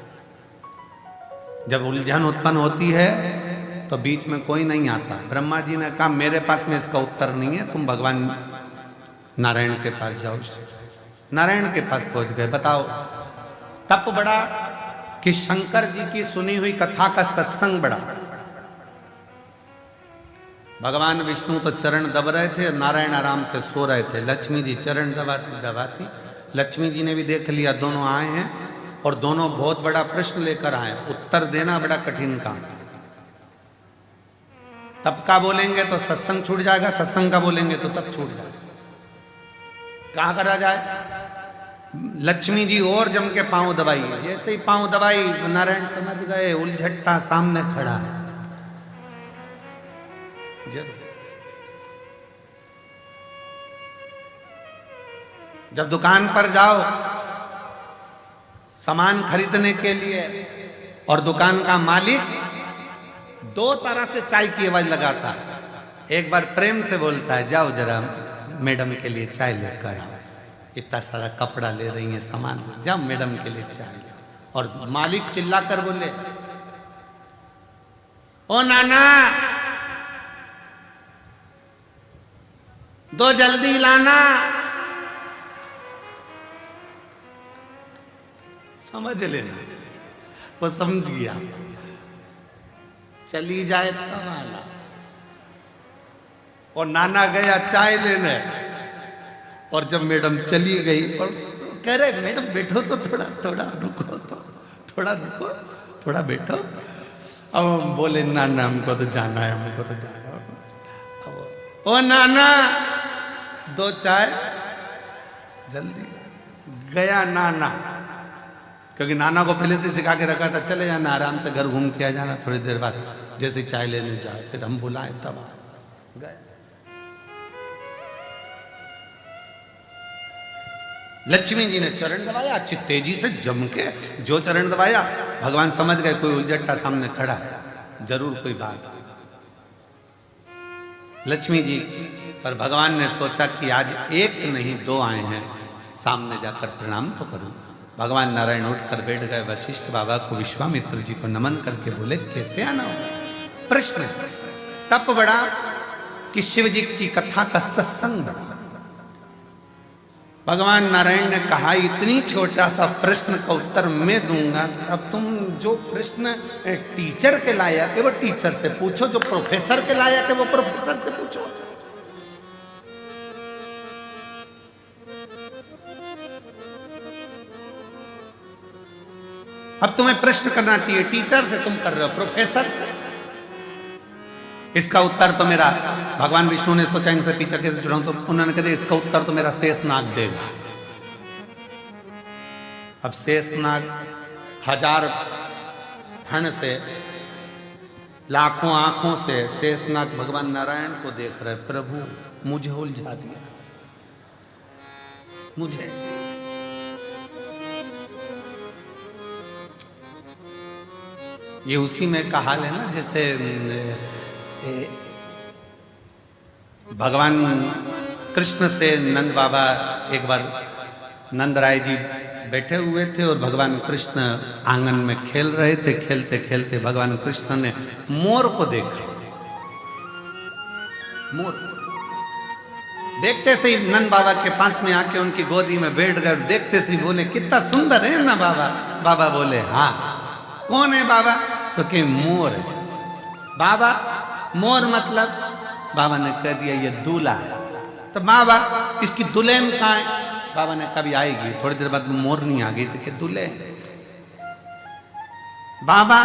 जब उलझन उत्पन्न होती है तो बीच में कोई नहीं आता। ब्रह्मा जी ने कहा, मेरे पास में इसका उत्तर नहीं है, तुम भगवान नारायण के पास जाओ। नारायण के पास पहुंच गए। बताओ, तप बड़ा कि शंकर जी की सुनी हुई कथा का सत्संग बड़ा? भगवान विष्णु तो चरण दब रहे थे, नारायण आराम से सो रहे थे। लक्ष्मी जी चरण दबाती दबाती, लक्ष्मी जी ने भी देख लिया दोनों आए हैं और दोनों बहुत बड़ा प्रश्न लेकर आए, उत्तर देना बड़ा कठिन काम। तप का बोलेंगे तो सत्संग छूट जाएगा, सत्संग का बोलेंगे तो तप छूट जाएगा। कहां करा जाए? लक्ष्मी जी और जम के पांव दबाई, जैसे ही पांव दबाई नारायण समझ गए उलझट्टा सामने खड़ा है। जब दुकान पर जाओ सामान खरीदने के लिए और दुकान का मालिक दो तरह से चाय की आवाज लगाता है। एक बार प्रेम से बोलता है, जाओ जरा मैडम के लिए चाय लेकर आओ, इतना सारा कपड़ा ले रही है सामान, जाओ मैडम के लिए चाय। और मालिक चिल्लाकर बोले, ओ नाना दो जल्दी लाना। समझ लेना, वो समझ गया, चली जाए तब आना। और नाना गया चाय लेने, और जब मैडम चली गई और कह रहे, मैडम बैठो तो थोड़ा रुको, तो थोड़ा रुको, थोड़ा बैठो। अब हम बोले, नाना हमको तो जाना है, हमको तो जाना है। ओ नाना दो चाय जल्दी। गया नाना, क्योंकि नाना को पहले से सिखा के रखा था, चले जाना आराम से, घर घूम के आ जाना, थोड़ी देर बाद जैसे चाय लेने जाए फिर हम बुलाए तब आ गए। लक्ष्मी जी ने चरण दबाया, अच्छी तेजी से जम के जो चरण दबाया, भगवान समझ गए कोई उलझट्टा सामने खड़ा है, जरूर कोई बात। लक्ष्मी जी पर भगवान ने सोचा कि आज एक नहीं दो आए हैं, सामने जाकर प्रणाम तो करूं। भगवान नारायण उठकर बैठ गए। वशिष्ठ बाबा को, विश्वामित्र जी को नमन करके बोले, कैसे आना होगा? प्रश्न, तप बड़ा कि शिव जी की कथा का सत्संग बड़ा? भगवान नारायण ने कहा, इतनी छोटा सा प्रश्न का उत्तर मैं दूंगा, अब तुम जो प्रश्न टीचर के लायक है वो टीचर से पूछो, जो प्रोफेसर के लायक है वो प्रोफेसर से पूछो। अब तुम्हें प्रश्न करना चाहिए टीचर से, तुम कर रहे हो प्रोफेसर से। इसका उत्तर तो मेरा, भगवान विष्णु ने सोचा इनसे पीछे कैसे छुड़ाऊं, तो उन्होंने कहा इसका उत्तर तो मेरा शेषनाग देगा। अब शेषनाग 1000 फण से, लाखों आंखों से शेषनाग भगवान नारायण को देख रहे, प्रभु मुझे उलझा दिया, मुझे। ये उसी में का हाल है ना, जैसे भगवान कृष्ण से नंद बाबा, एक बार नंद राय जी बैठे हुए थे और भगवान कृष्ण आंगन में खेल रहे थे। खेलते खेलते भगवान कृष्ण ने मोर को देखा। मोर देखते से ही नंद बाबा के पास में आके उनकी गोदी में बैठ गए। देखते से ही बोले, कितना सुंदर है ना बाबा। बाबा बोले, हाँ। कौन है बाबा? तो कि मोर है। बाबा मोर मतलब? बाबा ने कह दिया ये दूल्हा है। तो बाबा इसकी दुल्हन कहाँ है? बाबा ने कभी आएगी, थोड़ी देर बाद मोरनी आ गई, तो दूल्हे बाबा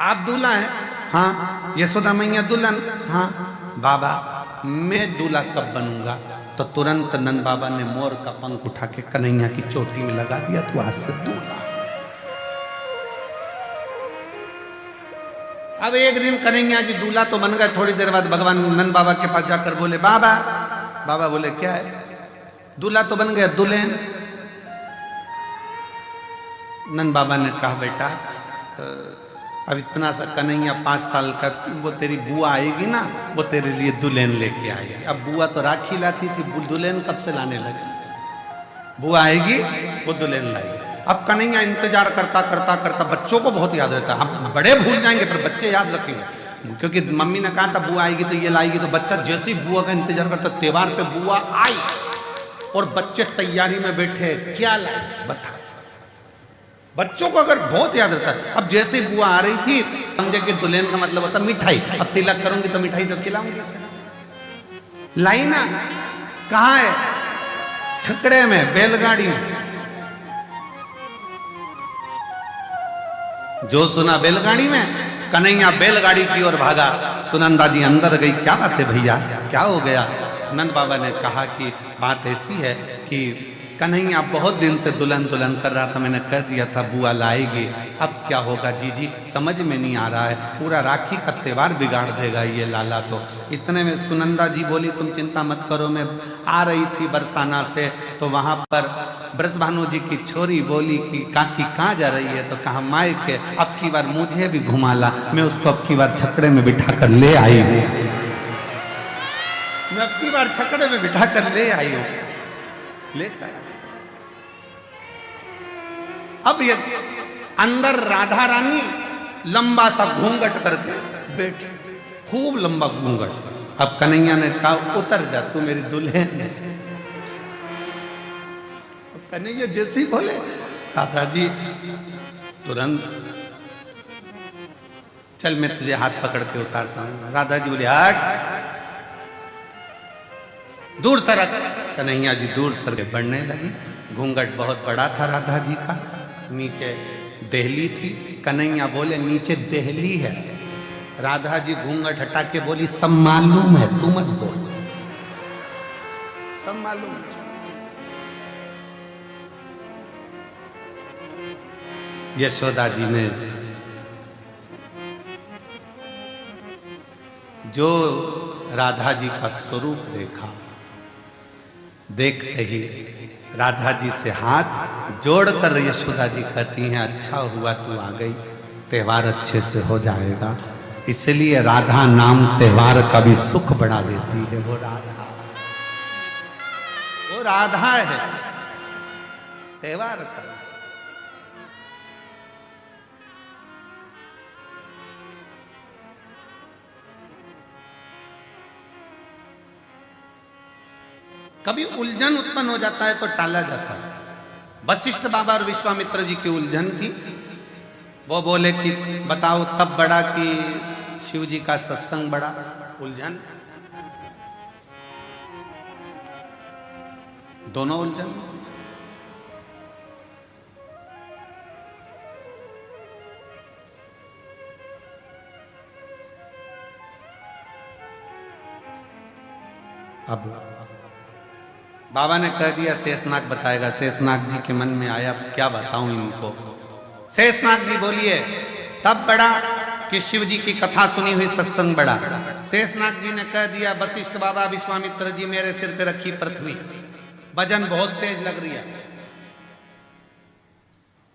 आप दूल्हा हैं? हाँ। यशोदा मैया दुल्हन? हाँ। बाबा मैं दूल्हा कब बनूंगा? तो तुरंत नंद बाबा ने मोर का पंख उठा के कन्हैया की चोटी में लगा दिया, तो आज से दूल्हा। अब एक दिन कन्हैया जी दूल्हा तो बन गए, थोड़ी देर बाद भगवान नंद बाबा के पास जाकर बोले बाबा। बाबा बोले क्या है? दूल्हा तो बन गया, दुल्हन। नंद बाबा ने कहा बेटा अब इतना सा कन्हैया 5 साल का, वो तेरी बुआ आएगी ना, वो तेरे लिए दुल्हन लेके आएगी। अब बुआ तो राखी लाती थी, दुल्हन कब से लाने लगी? बुआ आएगी वो दुल्हन लाएगी। अब कन्हैया इंतजार करता करता करता, बच्चों को बहुत याद रहता है, हम बड़े भूल जाएंगे पर बच्चे याद रखेंगे, क्योंकि मम्मी ने कहा था बुआ आएगी तो ये लाएगी, तो बच्चा जैसे ही बुआ का इंतजार करता, त्योहार पे बुआ आई और बच्चे तैयारी में बैठे, क्या लाए बता। बच्चों को अगर बहुत याद रहता है। अब जैसे बुआ आ रही थी, समझे कि दुल्हन का मतलब होता मिठाई, अब तिलक करूंगी तो मिठाई तो खिलाऊंगी। लाई ना, कहाँ है? छकड़े में, बैलगाड़ी में। जो सुना बैलगाड़ी में, कन्हैया बैलगाड़ी की ओर भागा। सुनंदा जी अंदर गई, क्या बात है भैया, क्या हो गया? नंद बाबा ने कहा कि बात ऐसी है कि कन्हैया बहुत दिन से दुल्हन दुल्हन कर रहा था, मैंने कह दिया था बुआ लाएगी, अब क्या होगा जीजी समझ में नहीं आ रहा है, पूरा राखी का त्योहार बिगाड़ देगा ये लाला। तो इतने में सुनंदा जी बोली तुम चिंता मत करो, मैं आ रही थी बरसाना से, तो वहाँ पर ब्रजभानु जी की छोरी बोली कि काकी कहाँ जा रही है? तो कहा मायके, अब की बार मुझे भी घुमा ला, मैं उसको अब की बार छकड़े में बिठा कर ले आई हूँ, मैं अब की बार छकड़े में बिठा कर ले आई हूँ, लेकर। अब ये अंदर राधा रानी लंबा सा घूंघट करके बैठी, खूब लंबा घूंघट। अब कन्हैया ने कहा उतर जा, तू मेरी दुल्हन है। कन्हैया जैसे ही बोले राधा जी तुरंत, चल मैं तुझे हाथ पकड़ के उतारता हूं। राधा जी बोले हट, दूर सरक। कन्हैया जी दूर सर के बढ़ने लगी। घूंघट बहुत बड़ा था राधा जी का, नीचे देहली थी। कन्हैया बोले नीचे देहली है। राधा जी घूंघट हटा के बोली सब मालूम है, तू मत बोल, सब मालूम है। यशोदा जी ने जो राधा जी का स्वरूप देखा, देखते ही राधा जी से हाथ जोड़कर यशोदा जी कहती हैं अच्छा हुआ तू आ गई, त्योहार अच्छे से हो जाएगा। इसलिए राधा नाम त्योहार का भी सुख बढ़ा देती है। वो राधा है त्योहार का। कभी उलझन उत्पन्न हो जाता है तो टाला जाता है। वशिष्ठ बाबा और विश्वामित्र जी की उलझन थी। वो बोले कि बताओ तब बड़ा कि शिव जी का सत्संग बड़ा। उलझन, दोनों उलझन। अब बाबा ने कह दिया शेषनाग बताएगा। शेषनाग जी के मन में आया क्या बताऊं इनको। शेषनाग जी बोलिए तब बड़ा कि शिव जी की कथा सुनी हुई सत्संग बड़ा। शेषनाग जी ने कह दिया वशिष्ठ बाबा विश्वामित्र जी मेरे सिर पे रखी पृथ्वी, वजन बहुत तेज लग रही है।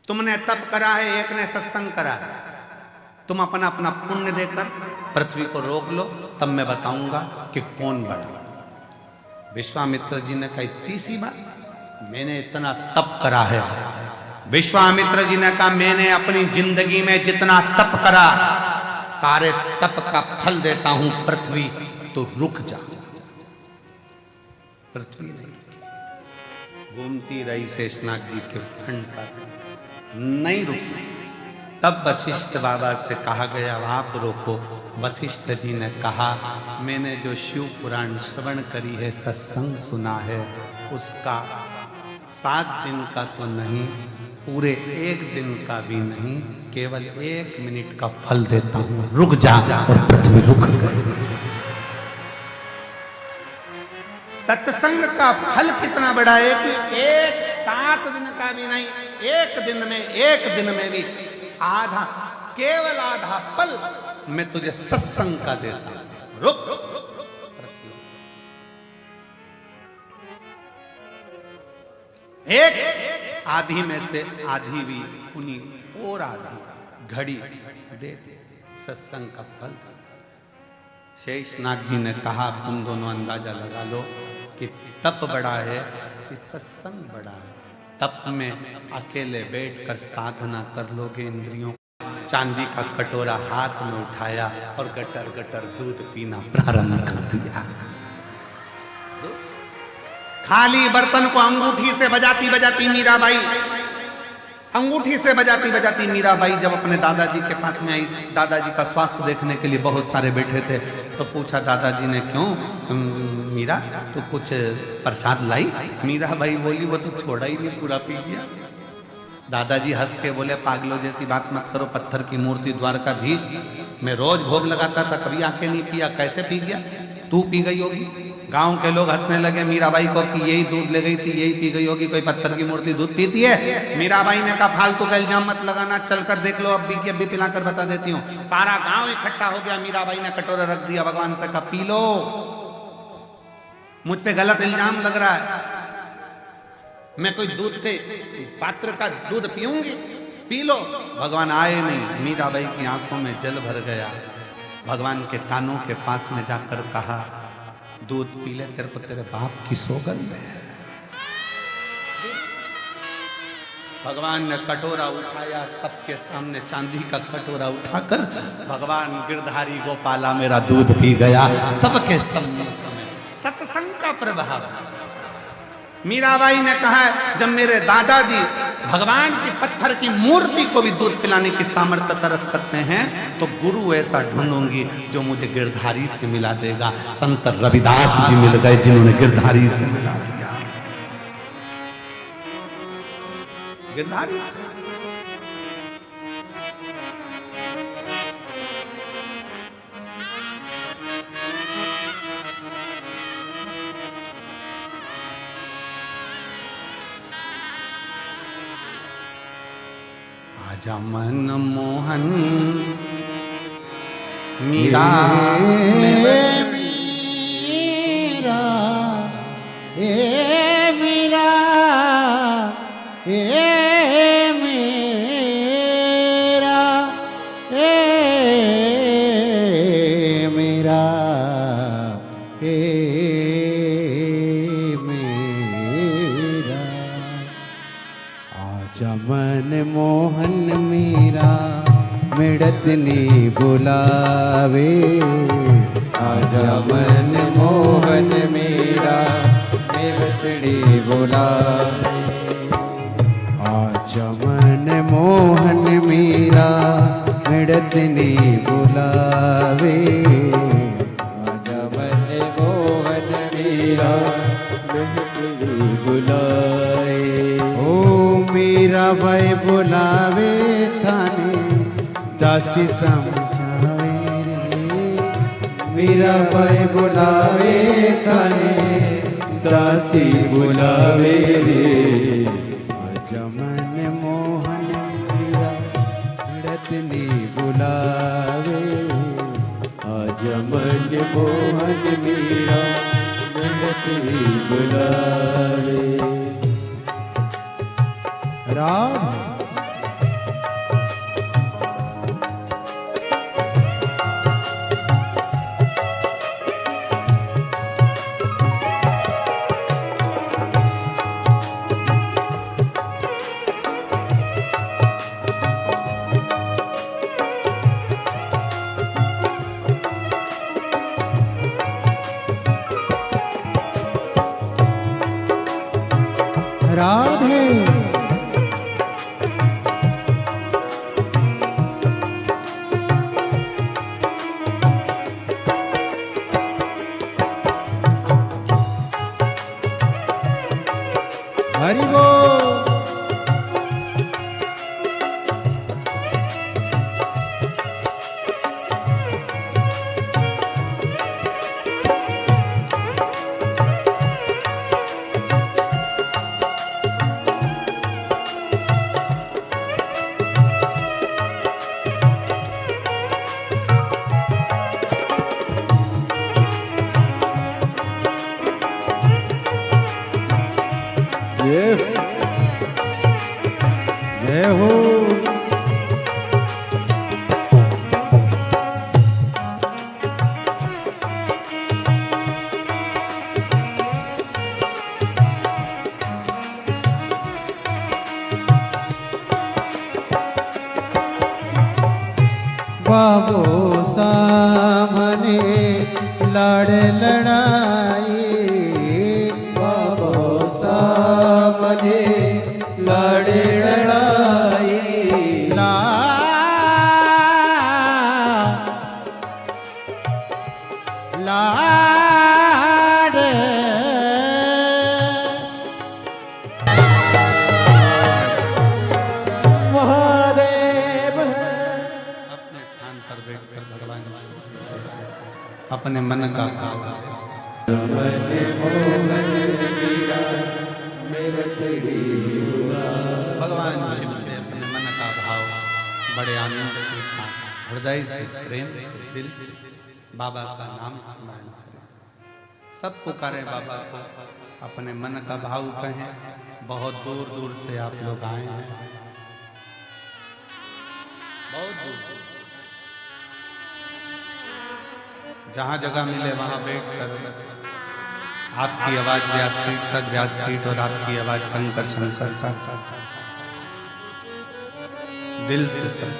तुमने तप करा है, एक ने सत्संग करा है, तुम अपना अपना पुण्य देकर पृथ्वी को रोक लो, तब मैं बताऊंगा कि कौन बड़ा। विश्वामित्र जी ने कहा इतनी सी बात, मैंने इतना तप करा है। विश्वामित्र जी ने कहा मैंने अपनी जिंदगी में जितना तप करा सारे तप का फल देता हूं पृथ्वी, तो रुक जा। पृथ्वी नहीं रुकी, घूमती रही शेषनाग जी के खंड पर, नहीं रुकी। तब वशिष्ठ बाबा से कहा गया आप रोको। वशिष्ठ जी ने कहा मैंने जो शिव पुराण श्रवण करी है, सत्संग सुना है, उसका 7 दिन का तो नहीं, पूरे 1 दिन का भी नहीं, केवल 1 मिनट का फल देता हूं। रुक जा और पृथ्वी रुक गई। सत्संग का फल कितना बड़ा है कि 7 दिन का भी नहीं, 1 दिन में भी आधा, केवल आधा पल मैं तुझे सत्संग का देता हूं। रुक पृथ्वी। एक आधी में से आधी भी उन्हीं और आधी घड़ी दे दे, सत्संग का फल। शेषनाग जी ने कहा तुम दोनों अंदाजा लगा लो कि तप बड़ा है कि सत्संग बड़ा है। तप में अकेले बैठकर साधना कर लोगे इंद्रियों। चांदी का कटोरा हाथ में उठाया और गटर गटर दूध पीना प्रारंभ कर दिया। खाली बर्तन को अंगूठी से बजाती बजाती मीराबाई, अंगूठी से बजाती बजाती मीराबाई जब अपने दादाजी के पास में आई, दादाजी का स्वास्थ्य देखने के लिए बहुत सारे बैठे थे, तो पूछा दादाजी ने क्यों मीरा तो कुछ प्रसाद लाई? मीराबाई बोली वो तो छोड़ा ही नहीं, पूरा पी गया। दादाजी हंस के बोले पागलों जैसी बात मत करो, पत्थर की मूर्ति द्वारकाधीश, मैं रोज भोग लगाता था, कभी आके नहीं पिया, कैसे पी गया? तू पी गई होगी। गांव के लोग हंसने लगे मीराबाई को कि यही दूध ले गई थी, यही पी गई होगी, कोई पत्थर की मूर्ति दूध पीती है? मीराबाई ने कहा फालतू का इल्जाम मत लगाना, चलकर देख लो, अब भी पिलाकर बता देती हूँ। सारा गांव इकट्ठा हो गया, मीराबाई ने कटोरा रख दिया, भगवान से कहा पी लो, मुझ पे गलत इल्जाम लग रहा है, मैं कोई दूध के पात्र का दूध पीऊंगी? P low. भगवान आए नहीं, मीराबाई की आंखों में जल भर गया। भगवान के कानों के पास में जाकर कहा दूध पी ले, तेरे को तेरे बाप की सौगंध है। भगवान ने कटोरा उठाया, सबके सामने चांदी का कटोरा उठाकर भगवान गिरधारी गोपाला मेरा दूध पी गया, सबके सम्मुख में। सत्संग का प्रभाव। मीराबाई ने कहा जब मेरे दादाजी भगवान की पत्थर की मूर्ति को भी दूध पिलाने की सामर्थ्यता रख सकते हैं, तो गुरु ऐसा ढूंढूंगी जो मुझे गिरधारी से मिला देगा। संत रविदास जी मिल गए जिन्होंने गिरधारी से मिला दिया। गिरधारी से आजा मन मोहन मीरा मीरा, मन मोहन मीरा मिड़त ने बुलावे, आजा मन मोहन मीरा मिड़त ने बुलावे, आजा मन मोहन मीरा मिड़त ने बुलावे, आजा मन मोहन मीरा मिड़त ने बुलाए। मीरा भाई बुलावे थाने दासी समझावे रे, मीरा भाई बुलावे थाने दासी बुलावे रे, आजा मन मोहन मीरा मिड़त ने बुलावे, आजा मन मोहन मीरा मिड़त ने बुलावे। राम राधे जय हो। बाबो सामने लड़ लड़ाई, बाबो सामने लड़ लड़ाई, लाड़ महादेव अपने स्थान पर बैठकर भगवान अपने मन का भाव भगवान शिव से अपने मन का भाव बड़े आनंद के साथ हृदय से प्रेम से दिल से बाबा का नाम स्मरण करें। सब पुकारे बाबा को, अपने मन का भाव कहें। बहुत दूर दूर से आप लोग आए हैं, बहुत दूर दूर से। जहाँ जगह मिले वहाँ बैठ कर आपकी आवाज व्यासपीठ तक, व्यासपीठ और आपकी आवाज कंकर शंकर तक दिल से सब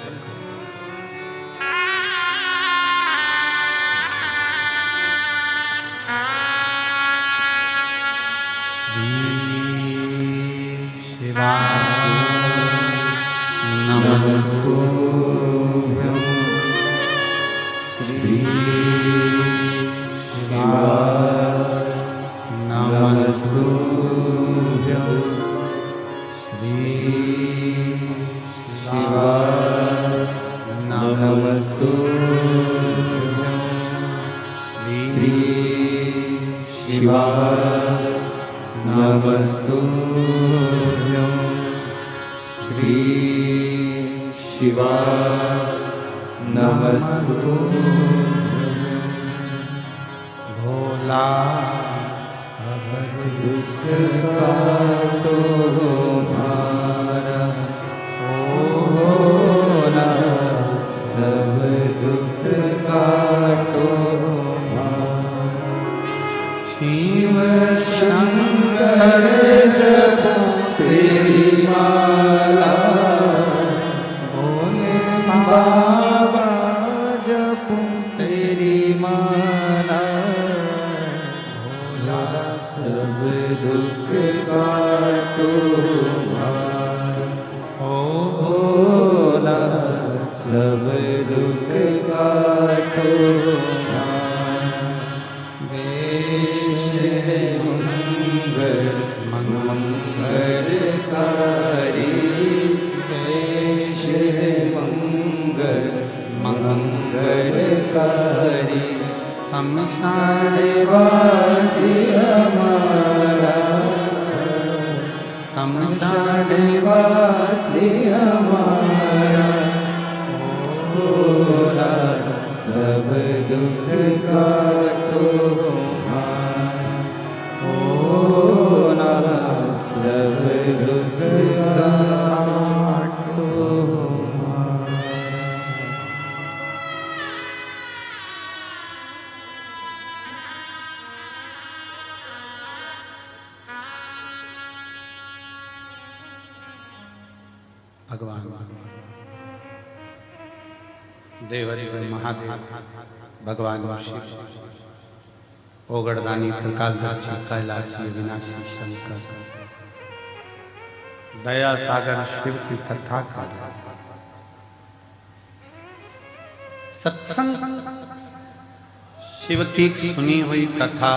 नमस्तुभ्यं श्री शिवाय, नमस्तुभ्यं श्री शिवाय, नमस्तुभ्यं श्री शिवाय, नमस्तुभ्यं श्री शिवाय, नमस्तुभ्यं। भोला सब दुख काटो हमारा, ओ भोला सब दुख काटो हमारा। शिव शंकर जपो तेरी माला, भोले बाबा जपो तेरी माला, भोला सब दुख काटो हमारा, ओ भोला सब दुख काटो हमारा। वेश मंगलकारी, वेश मंगलकारी, शमशान वासी हमारा, शमशान वासी हमारा, भोला सब दुख काटो हमारा, भोला सब दुख काटो हमारा। भगवान देवदेव महादेव, भगवान शिव, ओगड़दानी त्रिकालदर्शी कैलाशी विनाशी शंकर, दया सागर शिव की कथा का सत्संग, शिव की सुनी हुई कथा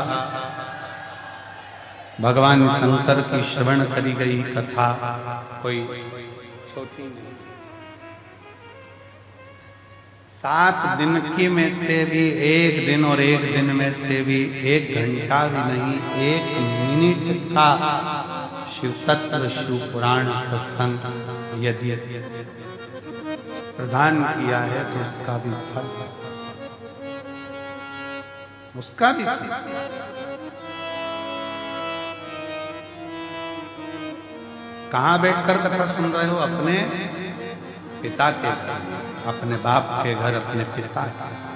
भगवान शंकर की श्रवण करी गई कथा कोई छोटी नहीं। 7 दिन की में से भी 1 दिन और 1 दिन में से भी 1 घंटा भी नहीं, 1 मिनट का शिव तत्व शिव पुराण सत्संग यदि प्रदान किया है तो उसका भी फल है, उसका भी फल। कहां बैठकर कथा सुन रहे हो? अपने पिता के घर, अपने बाप के घर, अपने पिता के घर।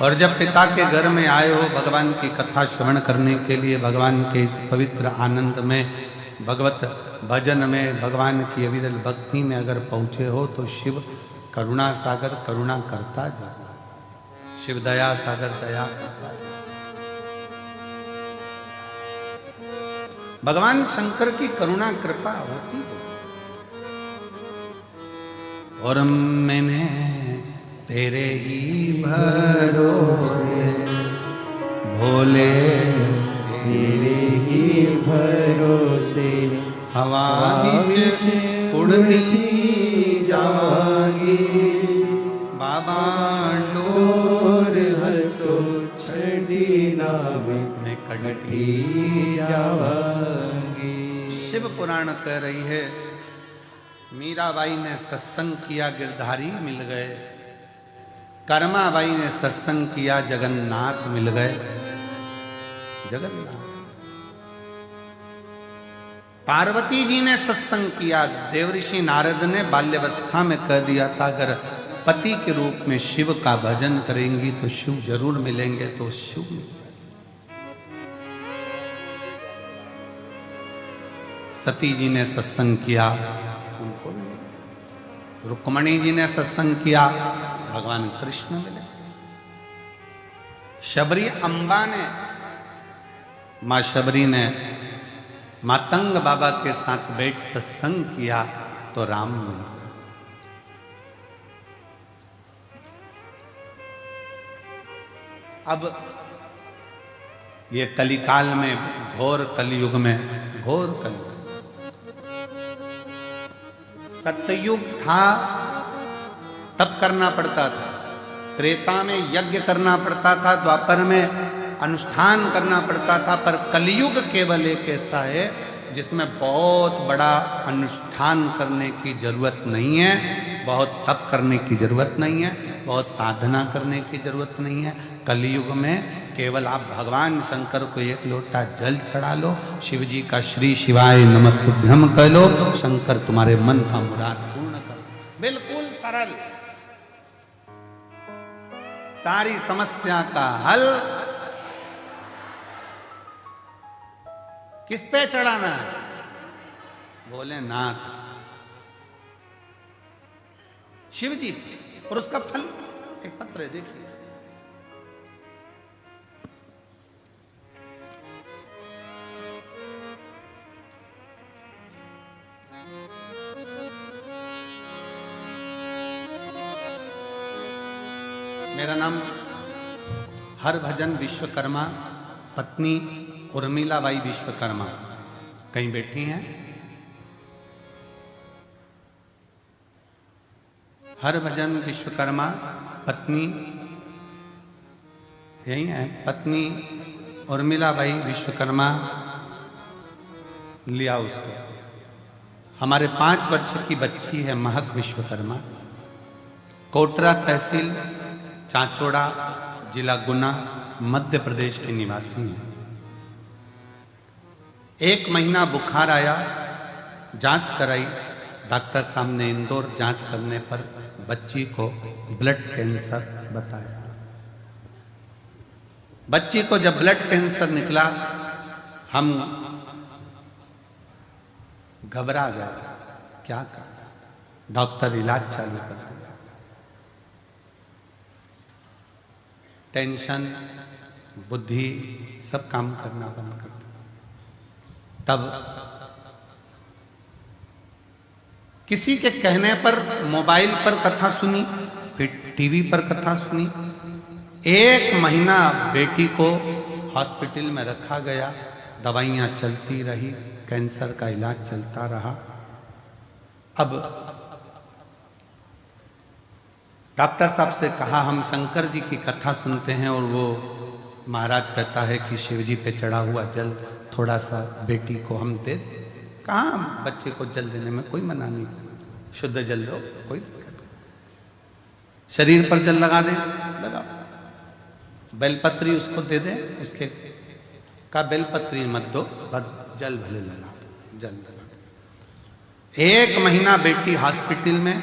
और जब पिता के घर में आए हो भगवान की कथा श्रवण करने के लिए, भगवान के इस पवित्र आनंद में, भगवत भजन में, भगवान की अविरल भक्ति में अगर पहुंचे हो तो शिव करुणा सागर करुणा करता जाओ, शिव दया सागर दया करता जाओ। भगवान शंकर की करुणा कृपा होती है। और मैंने तेरे ही भरोसे भोले, तेरे ही भरोसे हवा बीच उड़ती जावांगी, बाबा डोर हतो छड़ी नावे में कटी जावांगी। शिव पुराण कह रही है, मीराबाई ने सत्संग किया गिरधारी मिल गए, कर्माबाई ने सत्संग किया जगन्नाथ मिल गए। जगन्नाथ। पार्वती जी ने सत्संग किया, देवऋषि नारद ने बाल्यावस्था में कह दिया था अगर पति के रूप में शिव का भजन करेंगी तो शिव जरूर मिलेंगे, तो शिव मिल गए। सती जी ने सत्संग किया, उनको मिले। रुक्मणी जी ने सत्संग किया, भगवान कृष्ण मिले। शबरी अम्बा ने, मां शबरी ने मातंग बाबा के साथ बैठ सत्संग किया तो राम मिल गए। अब ये कलिकाल में, घोर कलयुग में, घोर कलयुग, सतयुग था तब करना पड़ता था, त्रेता में यज्ञ करना पड़ता था, द्वापर में अनुष्ठान करना पड़ता था, पर कलयुग केवल एक ऐसा है जिसमें बहुत बड़ा अनुष्ठान करने की जरूरत नहीं है, बहुत तप करने की जरूरत नहीं है, बहुत साधना करने की जरूरत नहीं है। कलयुग में केवल आप भगवान शंकर को 1 लोटा जल चढ़ा लो, शिव जी का श्री शिवाय नमस्तुभ्यम कह लो, शंकर तुम्हारे मन का मुराद पूर्ण कर। बिल्कुल सरल, सारी समस्या का हल किस पे चढ़ाना है? भोलेनाथ, शिव जी। और उसका फल एक पत्र है, देखिए। मेरा नाम हरभजन विश्वकर्मा, पत्नी उर्मिलाबाई विश्वकर्मा कहीं बैठी हैं। हरभजन विश्वकर्मा, पत्नी यही है, पत्नी उर्मिलाबाई विश्वकर्मा। लिया उसको। हमारे 5 वर्ष की बच्ची है महक विश्वकर्मा, कोटरा तहसील, चांचोड़ा, जिला गुना, मध्य प्रदेश के निवासी हैं। 1 महीना बुखार आया, जांच कराई, डॉक्टर साहब ने इंदौर जांच करने पर बच्ची को ब्लड कैंसर बताया। बच्ची को जब ब्लड कैंसर निकला, हम घबरा गए, क्या करें? डॉक्टर इलाज चालू कर दिया। टेंशन, बुद्धि सब काम करना बंद कर दिया। तब किसी के कहने पर मोबाइल पर कथा सुनी, फिर टीवी पर कथा सुनी, 1 महीना बेटी को हॉस्पिटल में रखा गया, दवाइयाँ चलती रही, कैंसर का इलाज चलता रहा। अब डॉक्टर साहब से कहा हम शंकर जी की कथा सुनते हैं और वो महाराज कहता है कि शिव जी पे चढ़ा हुआ जल थोड़ा सा बेटी को हम दे दें। कहाँ बच्चे को जल देने में कोई मना नहीं, शुद्ध जल दो, कोई दिक्कत नहीं। शरीर पर जल लगा दे, लगा। बेलपत्री उसको दे दे, उसके का बेलपत्री मत दो पर जल भले लगा दो, जल लगा दो। 1 महीना बेटी हॉस्पिटल में,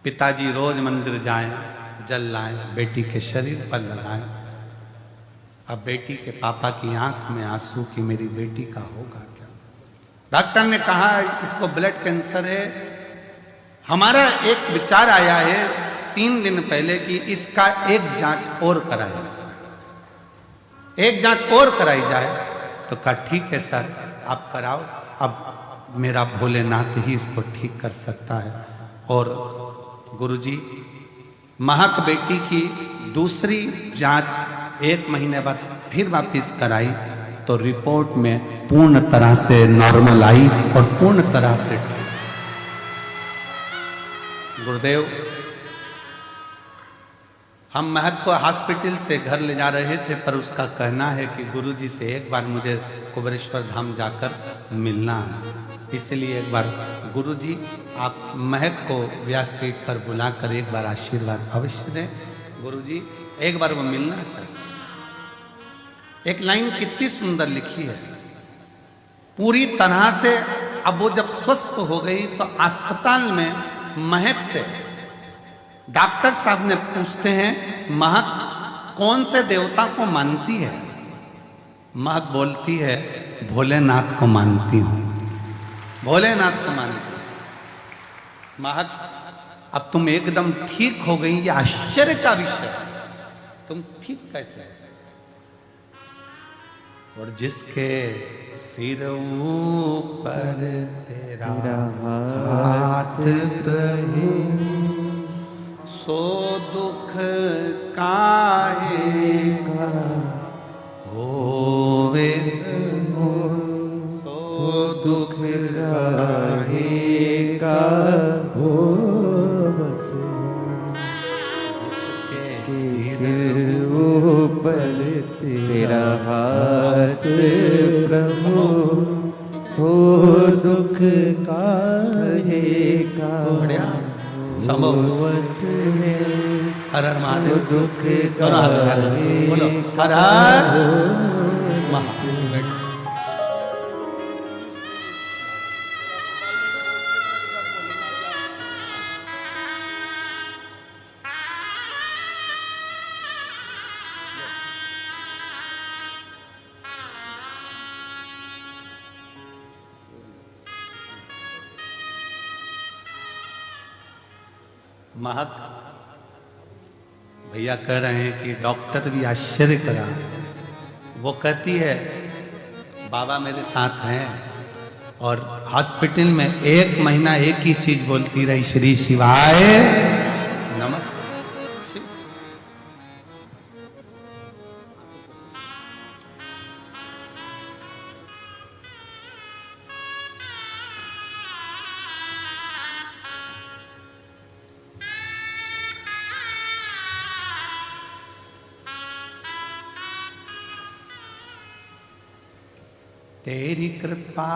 पिताजी रोज मंदिर जाएं, जल लाएं, बेटी के शरीर पर लगाएं। अब बेटी के पापा की आंख में आंसू कि मेरी बेटी का होगा क्या। डॉक्टर ने कहा इसको ब्लड कैंसर है। हमारा एक विचार आया है 3 दिन पहले कि इसका एक जांच और कराया जाए, एक जांच और कराई जाए। तो कहा ठीक है सर आप कराओ, अब मेरा भोलेनाथ ही इसको ठीक कर सकता है। और गुरुजी महक बेटी की दूसरी जांच 1 महीने बाद फिर वापिस कराई तो रिपोर्ट में पूर्ण तरह से नॉर्मल आई और पूर्ण तरह से गुरुदेव हम महक को हॉस्पिटल से घर ले जा रहे थे, पर उसका कहना है कि गुरुजी से एक बार मुझे कुबेरेश्वर धाम जाकर मिलना है, इसलिए एक बार गुरुजी आप महक को व्यासपीठ पर बुलाकर एक बार आशीर्वाद अवश्य दें। गुरुजी एक बार वो मिलना चाहिए। एक लाइन कितनी सुंदर लिखी है, पूरी तरह से। अब वो जब स्वस्थ हो गई तो अस्पताल में महक से डॉक्टर साहब ने पूछते हैं महक कौन से देवता को मानती है। महक बोलती है भोलेनाथ को मानती हूं, भोलेनाथ को मानती हूं। महक अब तुम एकदम ठीक हो गई, ये आश्चर्य का विषय, तुम ठीक कैसे हो? और जिसके सिर ऊपर तेरा हाथ रहे सो दुख काहे का होवे, सो दुख काहे का होवे। जिसके सिर ऊपर तेरा हाथ प्रभु तो दुख काहे का होवत है। हर हर महादेव, दुख बोलो हर हर महादेव। महक भैया कह रहे हैं कि डॉक्टर भी आश्चर्य करा। वो कहती है बाबा मेरे साथ हैं, और हॉस्पिटल में 1 महीना एक ही चीज बोलती रही, श्री शिवाय नमस्ते। तेरी कृपा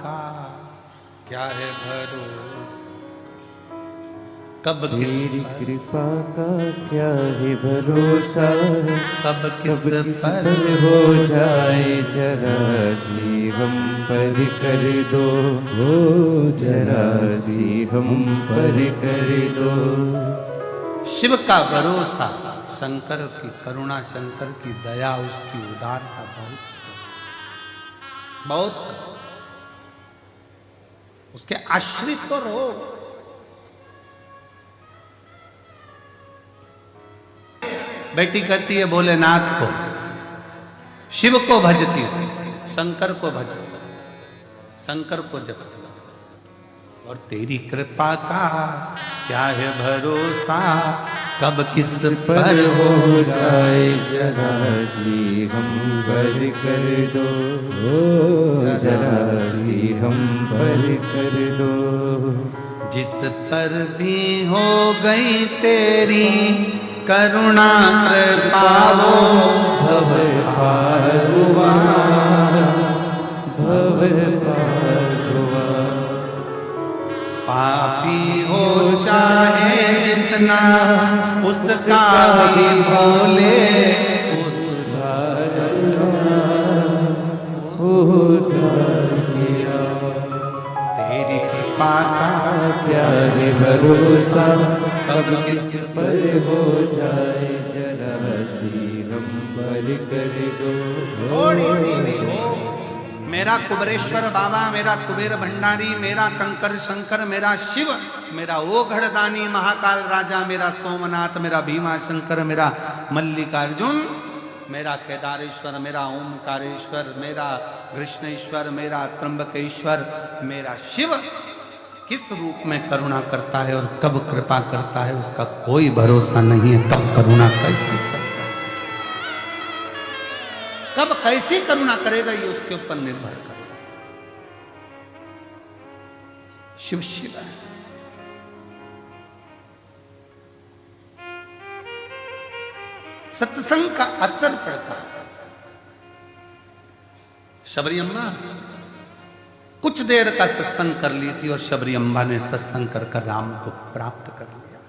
का क्या है भरोसा, कब तेरी कृपा का क्या है भरोसा, कब किस पर हो जाए जरा सी हम पर कर दो, हो जरा सी हम पर कर दो। शिव का भरोसा, शंकर की करुणा, शंकर की दया, उसकी उदारता बहुत बहुत, उसके आश्रित तो रहो। बेटी कहती है भोलेनाथ को, शिव को भजती हो, शंकर को भजती हो, शंकर को जपती हो। और तेरी कृपा का क्या है भरोसा, कब किस पर हो जाए जरा सी हम पर कर दो, जरा सी हम पर कर दो। जिस पर भी हो गई तेरी करुणा कृपाओ, भव पार हुआ, भव पार हुआ। पापी हो चाहे जितना उसका भी बोले, उद्धार किया। तेरी कृपा का क्या है भरोसा, कब किस पर हो जाए जरा सी हम पर कर दो। थोड़ी सी भी हो। मेरा कुबेरेश्वर बाबा, मेरा कुबेर भंडारी, मेरा कंकर शंकर, मेरा शिव, मेरा ओघड़दानी महाकाल राजा, मेरा सोमनाथ, मेरा भीमा शंकर, मेरा मल्लिकार्जुन, मेरा केदारेश्वर, मेरा ओमकारेश्वर, मेरा कृष्णेश्वर, मेरा त्र्यंबकेश्वर, मेरा शिव किस रूप में करुणा करता है और कब कृपा करता है उसका कोई भरोसा नहीं है। कब करुणा कैसी करता है, कब कैसी करुणा करेगा ये उसके ऊपर निर्भर कर। शिव शिव है। सत्संग का असर पड़ता है। शबरी अम्मा कुछ देर का सत्संग कर ली थी और शबरी अम्बा ने सत्संग कर राम को प्राप्त कर लिया।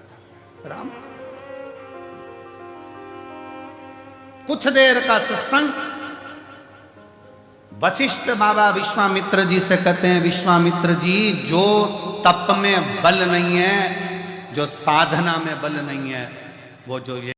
राम कुछ देर का सत्संग वशिष्ठ बाबा विश्वामित्र जी से कहते हैं, विश्वामित्र जी जो तप में बल नहीं है, जो साधना में बल नहीं है, वो जो ये